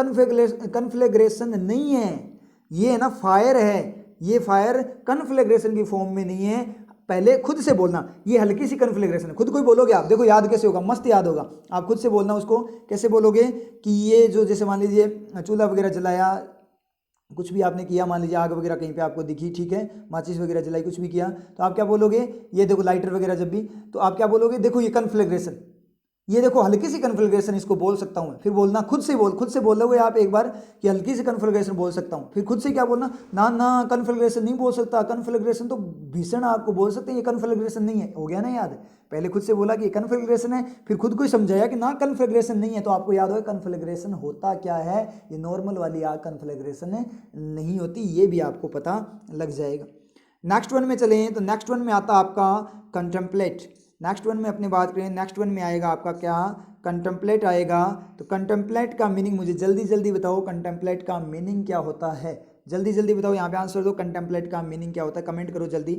कन्फ्लैग्रेशन नहीं है, ये है ना फायर है, ये फायर कन्फ्लैग्रेशन की फॉर्म में नहीं है। पहले खुद से बोलना ये हल्की सी कन्फ्लैग्रेशन है, खुद को ही बोलोगे आप, देखो याद कैसे होगा, मस्त याद होगा। आप खुद से बोलना उसको, कैसे बोलोगे कि ये जो जैसे मान लीजिए चूल्हा वगैरह जलाया, कुछ भी आपने किया, मान लीजिए आग वगैरह कहीं पे आपको दिखी, ठीक है, माचिस वगैरह जलाई, कुछ भी किया, तो आप क्या बोलोगे, ये देखो लाइटर वगैरह जब भी, तो आप क्या बोलोगे, देखो ये कन्फ्लैग्रेशन, ये देखो हल्की सी कन्फ्लैग्रेशन, इसको बोल सकता हूँ मैं। फिर बोलना खुद से बोलोगे आप एक बार कि हल्की सी कन्फ्लैग्रेशन बोल सकता हूँ, फिर खुद से क्या बोलना, ना ना कन्फ्लैग्रेशन नहीं बोल सकता, कन्फ्लैग्रेशन तो भीषण आपको बोल सकते हैं, ये कन्फ्लैग्रेशन नहीं है, हो गया ना याद। पहले खुद से बोला कि ये कन्फ्लैग्रेशन है, फिर खुद को ही समझाया कि ना कन्फ्लैग्रेशन नहीं है, तो आपको याद होगा कन्फ्लैग्रेशन होता क्या है, ये नॉर्मल वाली आग कन्फ्लैग्रेशन नहीं होती, ये भी आपको पता लग जाएगा। नेक्स्ट वन में चलें तो नेक्स्ट वन में आता आपका कंटेम्पलेट। नेक्स्ट वन में अपनी बात करें, नेक्स्ट वन में आएगा आपका क्या, कंटेम्पलेट आएगा। तो कंटेम्पलेट का मीनिंग मुझे जल्दी जल्दी बताओ, कंटेम्पलेट का मीनिंग क्या होता है, जल्दी जल्दी बताओ, यहाँ पे आंसर दो, कंटेम्पलेट का मीनिंग क्या होता है, कमेंट करो जल्दी।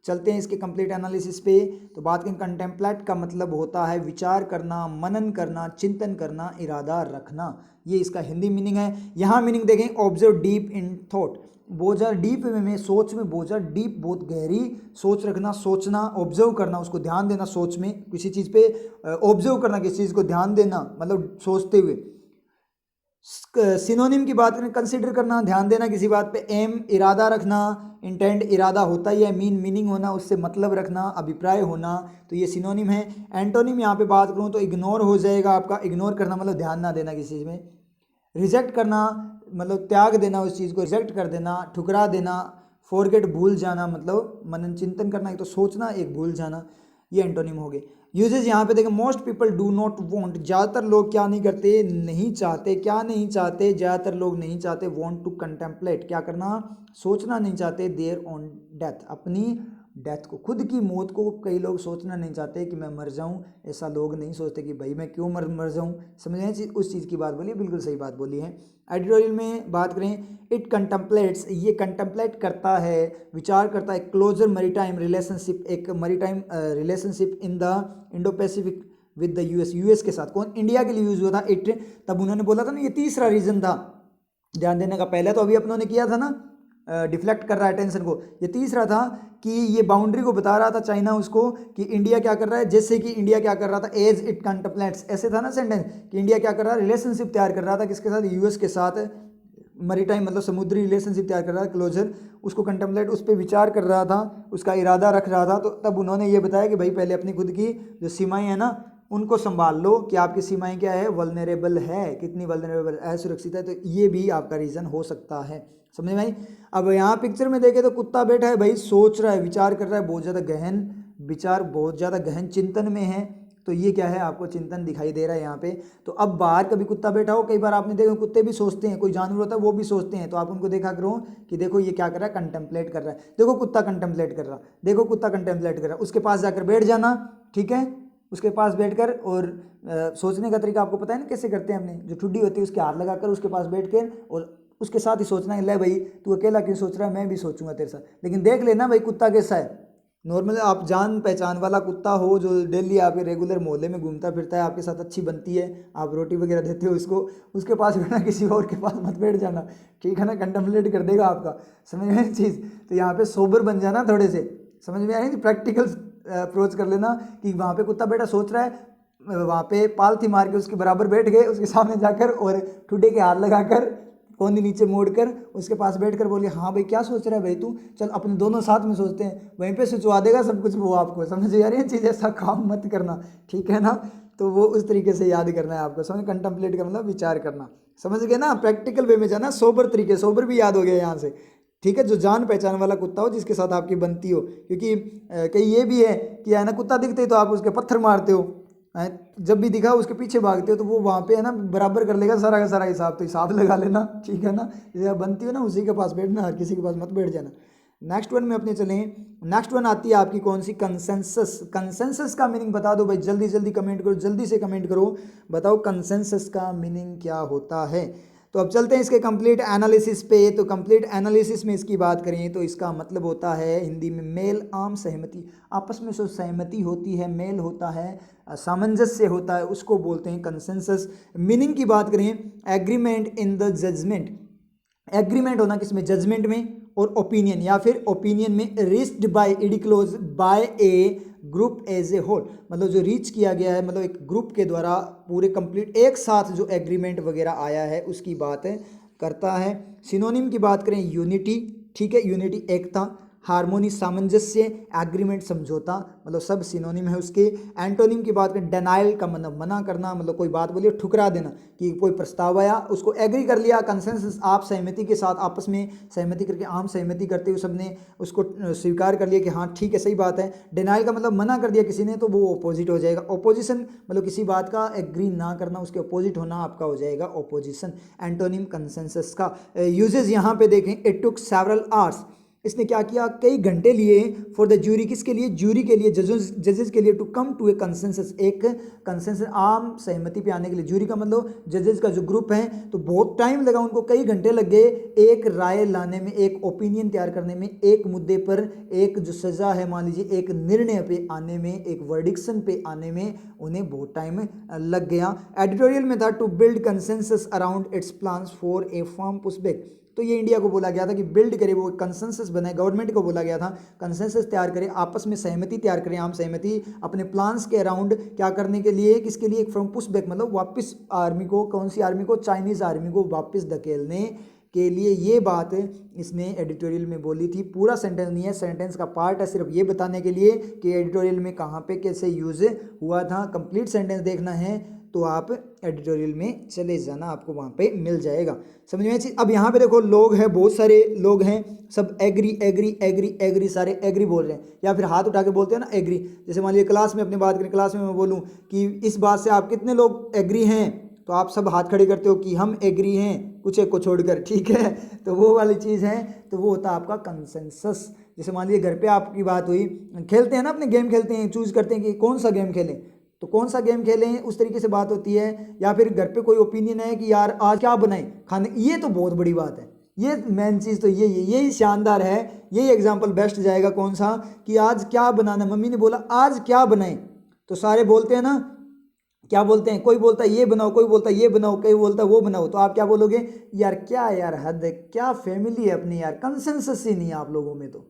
चलते हैं इसके कंप्लीट एनालिसिस पे। तो बात करें कंटेम्पलेट का मतलब होता है विचार करना, मनन करना, चिंतन करना, इरादा रखना, ये इसका हिंदी मीनिंग है। यहाँ मीनिंग देखें, ऑब्जर्व डीप इन थॉट, बहुत ज़्यादा डीप में सोच में, बहुत ज़्यादा डीप, बहुत गहरी सोच रखना, सोचना, ऑब्जर्व करना, उसको ध्यान देना, सोच में किसी चीज़ पे ऑब्जर्व करना, किसी चीज़ को ध्यान देना मतलब सोचते हुए। सिनोनिम की बात करें, कंसिडर करना, ध्यान देना किसी बात पे। एम इरादा रखना, इंटेंड इरादा होता ही है, मीनिंग होना, उससे मतलब रखना, अभिप्राय होना, तो ये सिनोनिम है। एंटोनिम यहाँ पे बात करूँ तो इग्नोर हो जाएगा आपका, इग्नोर करना मतलब ध्यान ना देना किसी चीज़ में। रिजेक्ट करना मतलब त्याग देना, उस चीज़ को रिजेक्ट कर देना, ठुकरा देना। फॉरगेट भूल जाना मतलब मनन चिंतन करना, एक तो सोचना, एक भूल जाना, ये एंटोनिम हो गए। यूजेज यहाँ पे देखें, most people do not want, ज़्यादातर लोग क्या नहीं करते, नहीं चाहते, क्या नहीं चाहते, ज़्यादातर लोग नहीं चाहते, वांट टू कंटेम्पलेट, क्या करना, सोचना नहीं चाहते, देयर ऑन डेथ, अपनी डेथ को, खुद की मौत को कई लोग सोचना नहीं चाहते कि मैं मर जाऊं, ऐसा लोग नहीं सोचते कि भाई मैं क्यों मर जाऊं, समझ रहे हैं, उस चीज़ की बात बोली, बिल्कुल सही बात बोली है। एडिटोरियल में बात करें, इट कंटम्पलेट्स, ये कंटम्पलेट करता है, विचार करता है, क्लोजर मैरीटाइम रिलेशनशिप, एक maritime relationship in the Indo Pacific with the US के साथ। कौन, इंडिया के लिए यूज हुआ था इट, तब उन्होंने बोला था ना, ये तीसरा रीजन था ध्यान देने का। पहले तो अभी अपनों ने किया था ना, डिफ्लेक्ट कर रहा है टेंशन को, ये तीसरा था कि ये बाउंड्री को बता रहा था चाइना उसको कि इंडिया क्या कर रहा है, जैसे कि इंडिया क्या कर रहा था, एज इट कंटम्पलेट्स, ऐसे था ना सेंटेंस कि इंडिया क्या कर रहा है, रिलेशनशिप तैयार कर रहा था किसके साथ, यूएस के साथ, मैरीटाइम मतलब समुद्री रिलेशनशिप तैयार कर रहा था, क्लोजर, उसको कंटम्पलेट, उस पर विचार कर रहा था, उसका इरादा रख रहा था। तो तब उन्होंने ये बताया कि भाई पहले अपनी खुद की जो सीमाएं हैं ना उनको संभाल लो, कि आपकी सीमाएं क्या है, वल्नरेबल है, कितनी वल्नरेबल, असुरक्षित है, तो ये भी आपका रीज़न हो सकता है, समझ भाई। अब यहाँ पिक्चर में देखे तो कुत्ता बैठा है भाई, सोच रहा है, विचार कर रहा है, बहुत ज़्यादा गहन विचार, बहुत ज़्यादा गहन चिंतन में है। तो ये क्या है, आपको चिंतन दिखाई दे रहा है यहाँ पे। तो अब बाहर कभी कुत्ता बैठा हो, कई बार आपने देखा कुत्ते भी सोचते हैं, कोई जानवर होता है वो भी सोचते हैं, तो आप उनको देखा करो कि देखो ये क्या कर रहा है, कंटेम्पलेट कर रहा है, देखो कुत्ता कंटेम्पलेट कर रहा, देखो कुत्ता कंटेम्पलेट कर रहा, उसके पास जाकर बैठ जाना, ठीक है, उसके पास बैठकर, और सोचने का तरीका आपको पता है ना कैसे करते हैं, हमने जो ठुड्डी होती है उसके हाथ लगाकर उसके पास बैठ कर और उसके साथ ही सोचना है, ले भाई तू अकेला क्यों सोच रहा है, मैं भी सोचूंगा तेरे साथ। लेकिन देख लेना भाई कुत्ता कैसा है, नॉर्मल आप जान पहचान वाला कुत्ता हो जो डेली आपके रेगुलर मोहल्ले में घूमता फिरता है, आपके साथ अच्छी बनती है, आप रोटी वगैरह देते हो उसको, उसके पास बैठना, किसी और के पास मत बैठ जाना, ठीक है ना, कंटेम्पलेट कर देगा आपका, समझ में आई चीज़। तो यहाँ पे सोबर बन जाना थोड़े से, समझ में आई, प्रैक्टिकल अप्रोच कर लेना कि वहाँ पे कुत्ता बेटा सोच रहा है, वहाँ पे पालथी मार के उसके बराबर बैठ गए, उसके सामने जाकर और ठुड्डे के हाथ लगाकर कोंदी नीचे मोड़कर उसके पास बैठकर बोले, हाँ भाई क्या सोच रहा है भाई तू, चल अपने दोनों साथ में सोचते हैं, वहीं पे सोचवा देगा सब कुछ वो आपको, समझ आ रही है चीज़, ऐसा काम मत करना, ठीक है ना। तो वो उस तरीके से याद करना है आपको, समझ, कंटेम्पलेट का मतलब विचार करना, समझ गए ना, प्रैक्टिकल वे में जाना, सोबर तरीके, सोबर भी याद हो गया यहाँ से, ठीक है, जो जान पहचान वाला कुत्ता हो जिसके साथ आपकी बनती हो, क्योंकि कहीं ये भी है कि है ना कुत्ता दिखते ही तो आप उसके पत्थर मारते हो, जब भी दिखा उसके पीछे भागते हो, तो वो वहाँ पे है ना बराबर कर लेगा सारा का सारा हिसाब, तो हिसाब लगा लेना, ठीक है ना, जैसे आप बनती हो ना उसी के पास बैठना, हर किसी के पास मत बैठ जाना। नेक्स्ट वन में अपने चलें, नेक्स्ट वन आती है आपकी कौन सी, कंसेंसस। कंसेंसस का मीनिंग बता दो भाई, जल्दी जल्दी कमेंट करो, जल्दी से कमेंट करो, बताओ कंसेंसस का मीनिंग क्या होता है। तो अब चलते हैं इसके कंप्लीट एनालिसिस पे। तो कंप्लीट एनालिसिस में इसकी बात करें तो इसका मतलब होता है हिंदी में मेल आम सहमति, आपस में जो सहमति होती है, मेल होता है, सामंजस्य होता है, उसको बोलते हैं कंसेंसस। मीनिंग की बात करें, agreement in the judgement, agreement होना किसमें, जजमेंट में, और ओपिनियन या फिर ओपिनियन में, रीच्ड बाय इडिक्लोज by a group as a whole, मतलब जो रीच किया गया है, मतलब एक ग्रुप के द्वारा पूरे कंप्लीट एक साथ जो एग्रीमेंट वगैरह आया है उसकी बात करता है। सिनोनिम की बात करें, यूनिटी, ठीक है, यूनिटी एकता, हार्मोनी सामंजस्य, एग्रीमेंट समझौता, मतलब सब सिनोनिम है उसके। एंटोनिम की बात करें, डेनाइल का मतलब मना करना, मतलब कोई बात बोलिए ठुकरा देना, कि कोई प्रस्ताव आया उसको एग्री कर लिया, कंसेंसस, आप सहमति के साथ आपस में सहमति करके, आम सहमति करते हुए सबने उसको स्वीकार कर लिया कि हाँ ठीक है सही बात है। डेनाइल का मतलब मना कर दिया किसी ने, तो वो अपोजिट हो जाएगा। ओपोजिशन मतलब किसी बात का एग्री ना करना, उसके अपोजिट होना आपका हो जाएगा ओपोजिशन। एंटोनिम कंसेंसस का यूजेज यहाँ पे देखें, इट टुक सेवरल आवर्स, इसने क्या किया, कई घंटे लिए, फॉर द ज्यूरी, किसके लिए, ज्यूरी के लिए, जजेस के लिए, to come to a consensus, एक कंसेंसस, आम सहमति पे आने के लिए। ज्यूरी का मतलब जजेस का जो ग्रुप है, तो बहुत टाइम लगा उनको, कई घंटे लग गए एक राय लाने में, एक ओपिनियन तैयार करने में, एक मुद्दे पर एक जो सजा है मान लीजिए, एक निर्णय पे आने में, एक वर्डिक्शन पे आने में उन्हें बहुत टाइम लग गया। एडिटोरियल में था, to build consensus around its plans for a firm pushback, तो ये इंडिया को बोला गया था कि बिल्ड करे, वो कंसेंसस बनाए, गवर्नमेंट को बोला गया था कंसेंसस तैयार करें, आपस में सहमति तैयार करें, आम सहमति अपने प्लान्स के अराउंड, क्या करने के लिए, किसके लिए, फ्रॉम पुश बैक मतलब वापस आर्मी को, कौन सी आर्मी को, चाइनीज़ आर्मी को वापस धकेलने के लिए। ये बात इसने एडिटोरियल में बोली थी, पूरा सेंटेंस नहीं है, सेंटेंस का पार्ट है, सिर्फ ये बताने के लिए कि एडिटोरियल में कहाँ पे कैसे यूज हुआ था। कंप्लीट सेंटेंस देखना है तो आप एडिटोरियल में चले जाना, आपको वहाँ पे मिल जाएगा, समझ में चीज़। अब यहाँ पे देखो लोग हैं, बहुत सारे लोग हैं, सब एग्री एग्री एग्री एग्री, सारे एग्री बोल रहे हैं, या फिर हाथ उठा के बोलते हैं ना एग्री। जैसे मान लीजिए क्लास में अपनी बात करें, क्लास में मैं बोलूँ कि इस बात से आप कितने लोग एग्री हैं, तो आप सब हाथ खड़े करते हो कि हम एग्री हैं, कुछ एक को छोड़कर, ठीक है, तो वो वाली चीज़ है, तो वो होता है आपका कंसेंसस, जैसे मान लीजिए घर पे आपकी बात हुई, खेलते हैं ना, अपने गेम खेलते हैं, चूज करते हैं कि कौन सा गेम खेलें, तो कौन सा गेम खेलें, उस तरीके से बात होती है। या फिर घर पे कोई ओपिनियन है कि यार आज क्या बनाएं खाने, ये तो बहुत बड़ी बात है। ये मेन चीज़ तो यही शानदार है, यही एग्जाम्पल बेस्ट जाएगा। कौन सा कि आज क्या बनाना, मम्मी ने बोला आज क्या बनाएं, तो सारे बोलते हैं ना, क्या बोलते हैं, कोई बोलता है ये बनाओ, कोई बोलता है ये बनाओ, कोई बोलता है वो बनाओ, तो आप क्या बोलोगे, यार क्या यार हद है, क्या फैमिली है अपनी यार, कंसेंसस ही नहीं है आप लोगों में, तो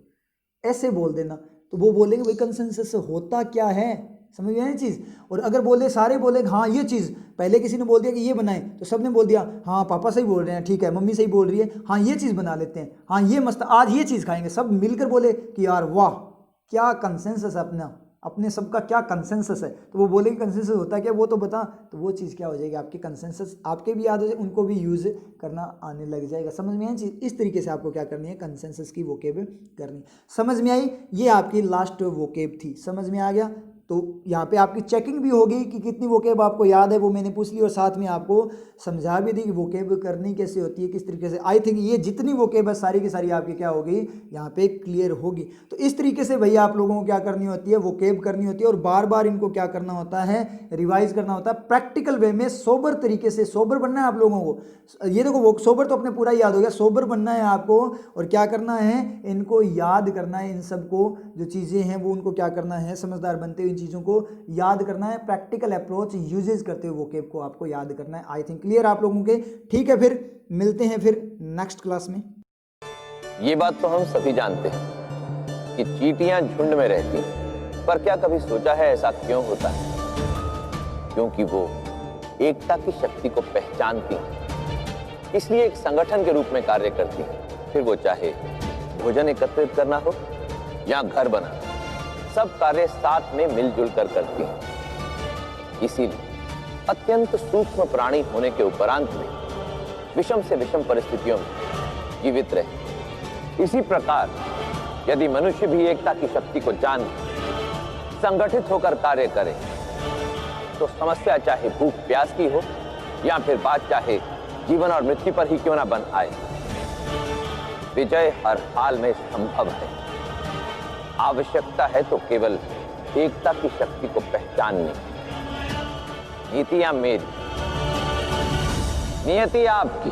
ऐसे बोल देना। तो वो बोलेंगे भाई कंसेंसस होता क्या है, समझ में आई चीज़। और अगर बोले सारे बोले हाँ ये चीज़, पहले किसी ने बोल दिया कि ये बनाए तो सबने बोल दिया हाँ पापा सही बोल रहे हैं, ठीक है मम्मी सही बोल रही है, हाँ ये चीज़ बना लेते हैं, हाँ ये मस्त आज ये चीज़ खाएंगे, सब मिलकर बोले कि यार वाह क्या कंसेंसस है अपने सबका, क्या कंसेंसस है। तो वो बोलेंगे कंसेंसस होता है क्या, वो तो बता, तो वो चीज़ क्या हो जाएगी आपकी, कंसेंसस आपके भी याद हो जाए, उनको भी यूज़ करना आने लग जाएगा। समझ में आई चीज़। इस तरीके से आपको क्या करनी है, कंसेंसस की वोकेब करनी। समझ में आई, ये आपकी लास्ट वोकेब थी, समझ में आ गया। तो यहाँ पे आपकी चेकिंग भी होगी कि कितनी वोकेब आपको याद है, वो मैंने पूछ ली, और साथ में आपको समझा भी दी कि वोकेब करनी कैसे होती है, किस तरीके से। आई थिंक ये जितनी वोकेब है सारी की सारी आपकी क्या होगी, यहाँ पे क्लियर होगी। तो इस तरीके से भैया आप लोगों को क्या करनी होती है, वोकेब करनी होती है, और बार बार इनको क्या करना होता है, रिवाइज करना होता है प्रैक्टिकल वे में, सोबर तरीके से। सोबर बनना है आप लोगों को, ये देखो वो सोबर तो अपने पूरा याद हो गया, सोबर बनना है आपको, और क्या करना है, इनको याद करना है, इन सबको जो चीज़ें हैं वो उनको क्या करना है, समझदार बनते हुए इन चीज़ों को याद करना है, प्रैक्टिकल अप्रोच यूजेज करते हुए वोकेब को आपको याद करना है। आई थिंक क्लियर आप लोगों के। ठीक है, फिर मिलते हैं फिर नेक्स्ट क्लास में। ये बात तो हम सभी जानते हैं कि चींटियां झुंड में रहती हैं, पर क्या कभी सोचा है ऐसा क्यों होता है? क्योंकि वो एकता की शक्ति को पहचानती हैं, इसलिए एक संगठन के रूप में कार्य करती हैं। फिर वो चाहे भोजन एकत्रित करना हो या घर बनाना, सब कार्य साथ में मिलजुल कर करती हैं। इसीलिए अत्यंत सूक्ष्म प्राणी होने के उपरांत में विषम से विषम परिस्थितियों में जीवित रहे। इसी प्रकार यदि मनुष्य भी एकता की शक्ति को जान संगठित होकर कार्य करे, तो समस्या चाहे भूख प्यास की हो या फिर बात चाहे जीवन और मृत्यु पर ही क्यों ना बन आए, विजय हर हाल में संभव है। आवश्यकता है तो केवल एकता की शक्ति को पहचानने। नीतियां मेरी, नियति आपकी।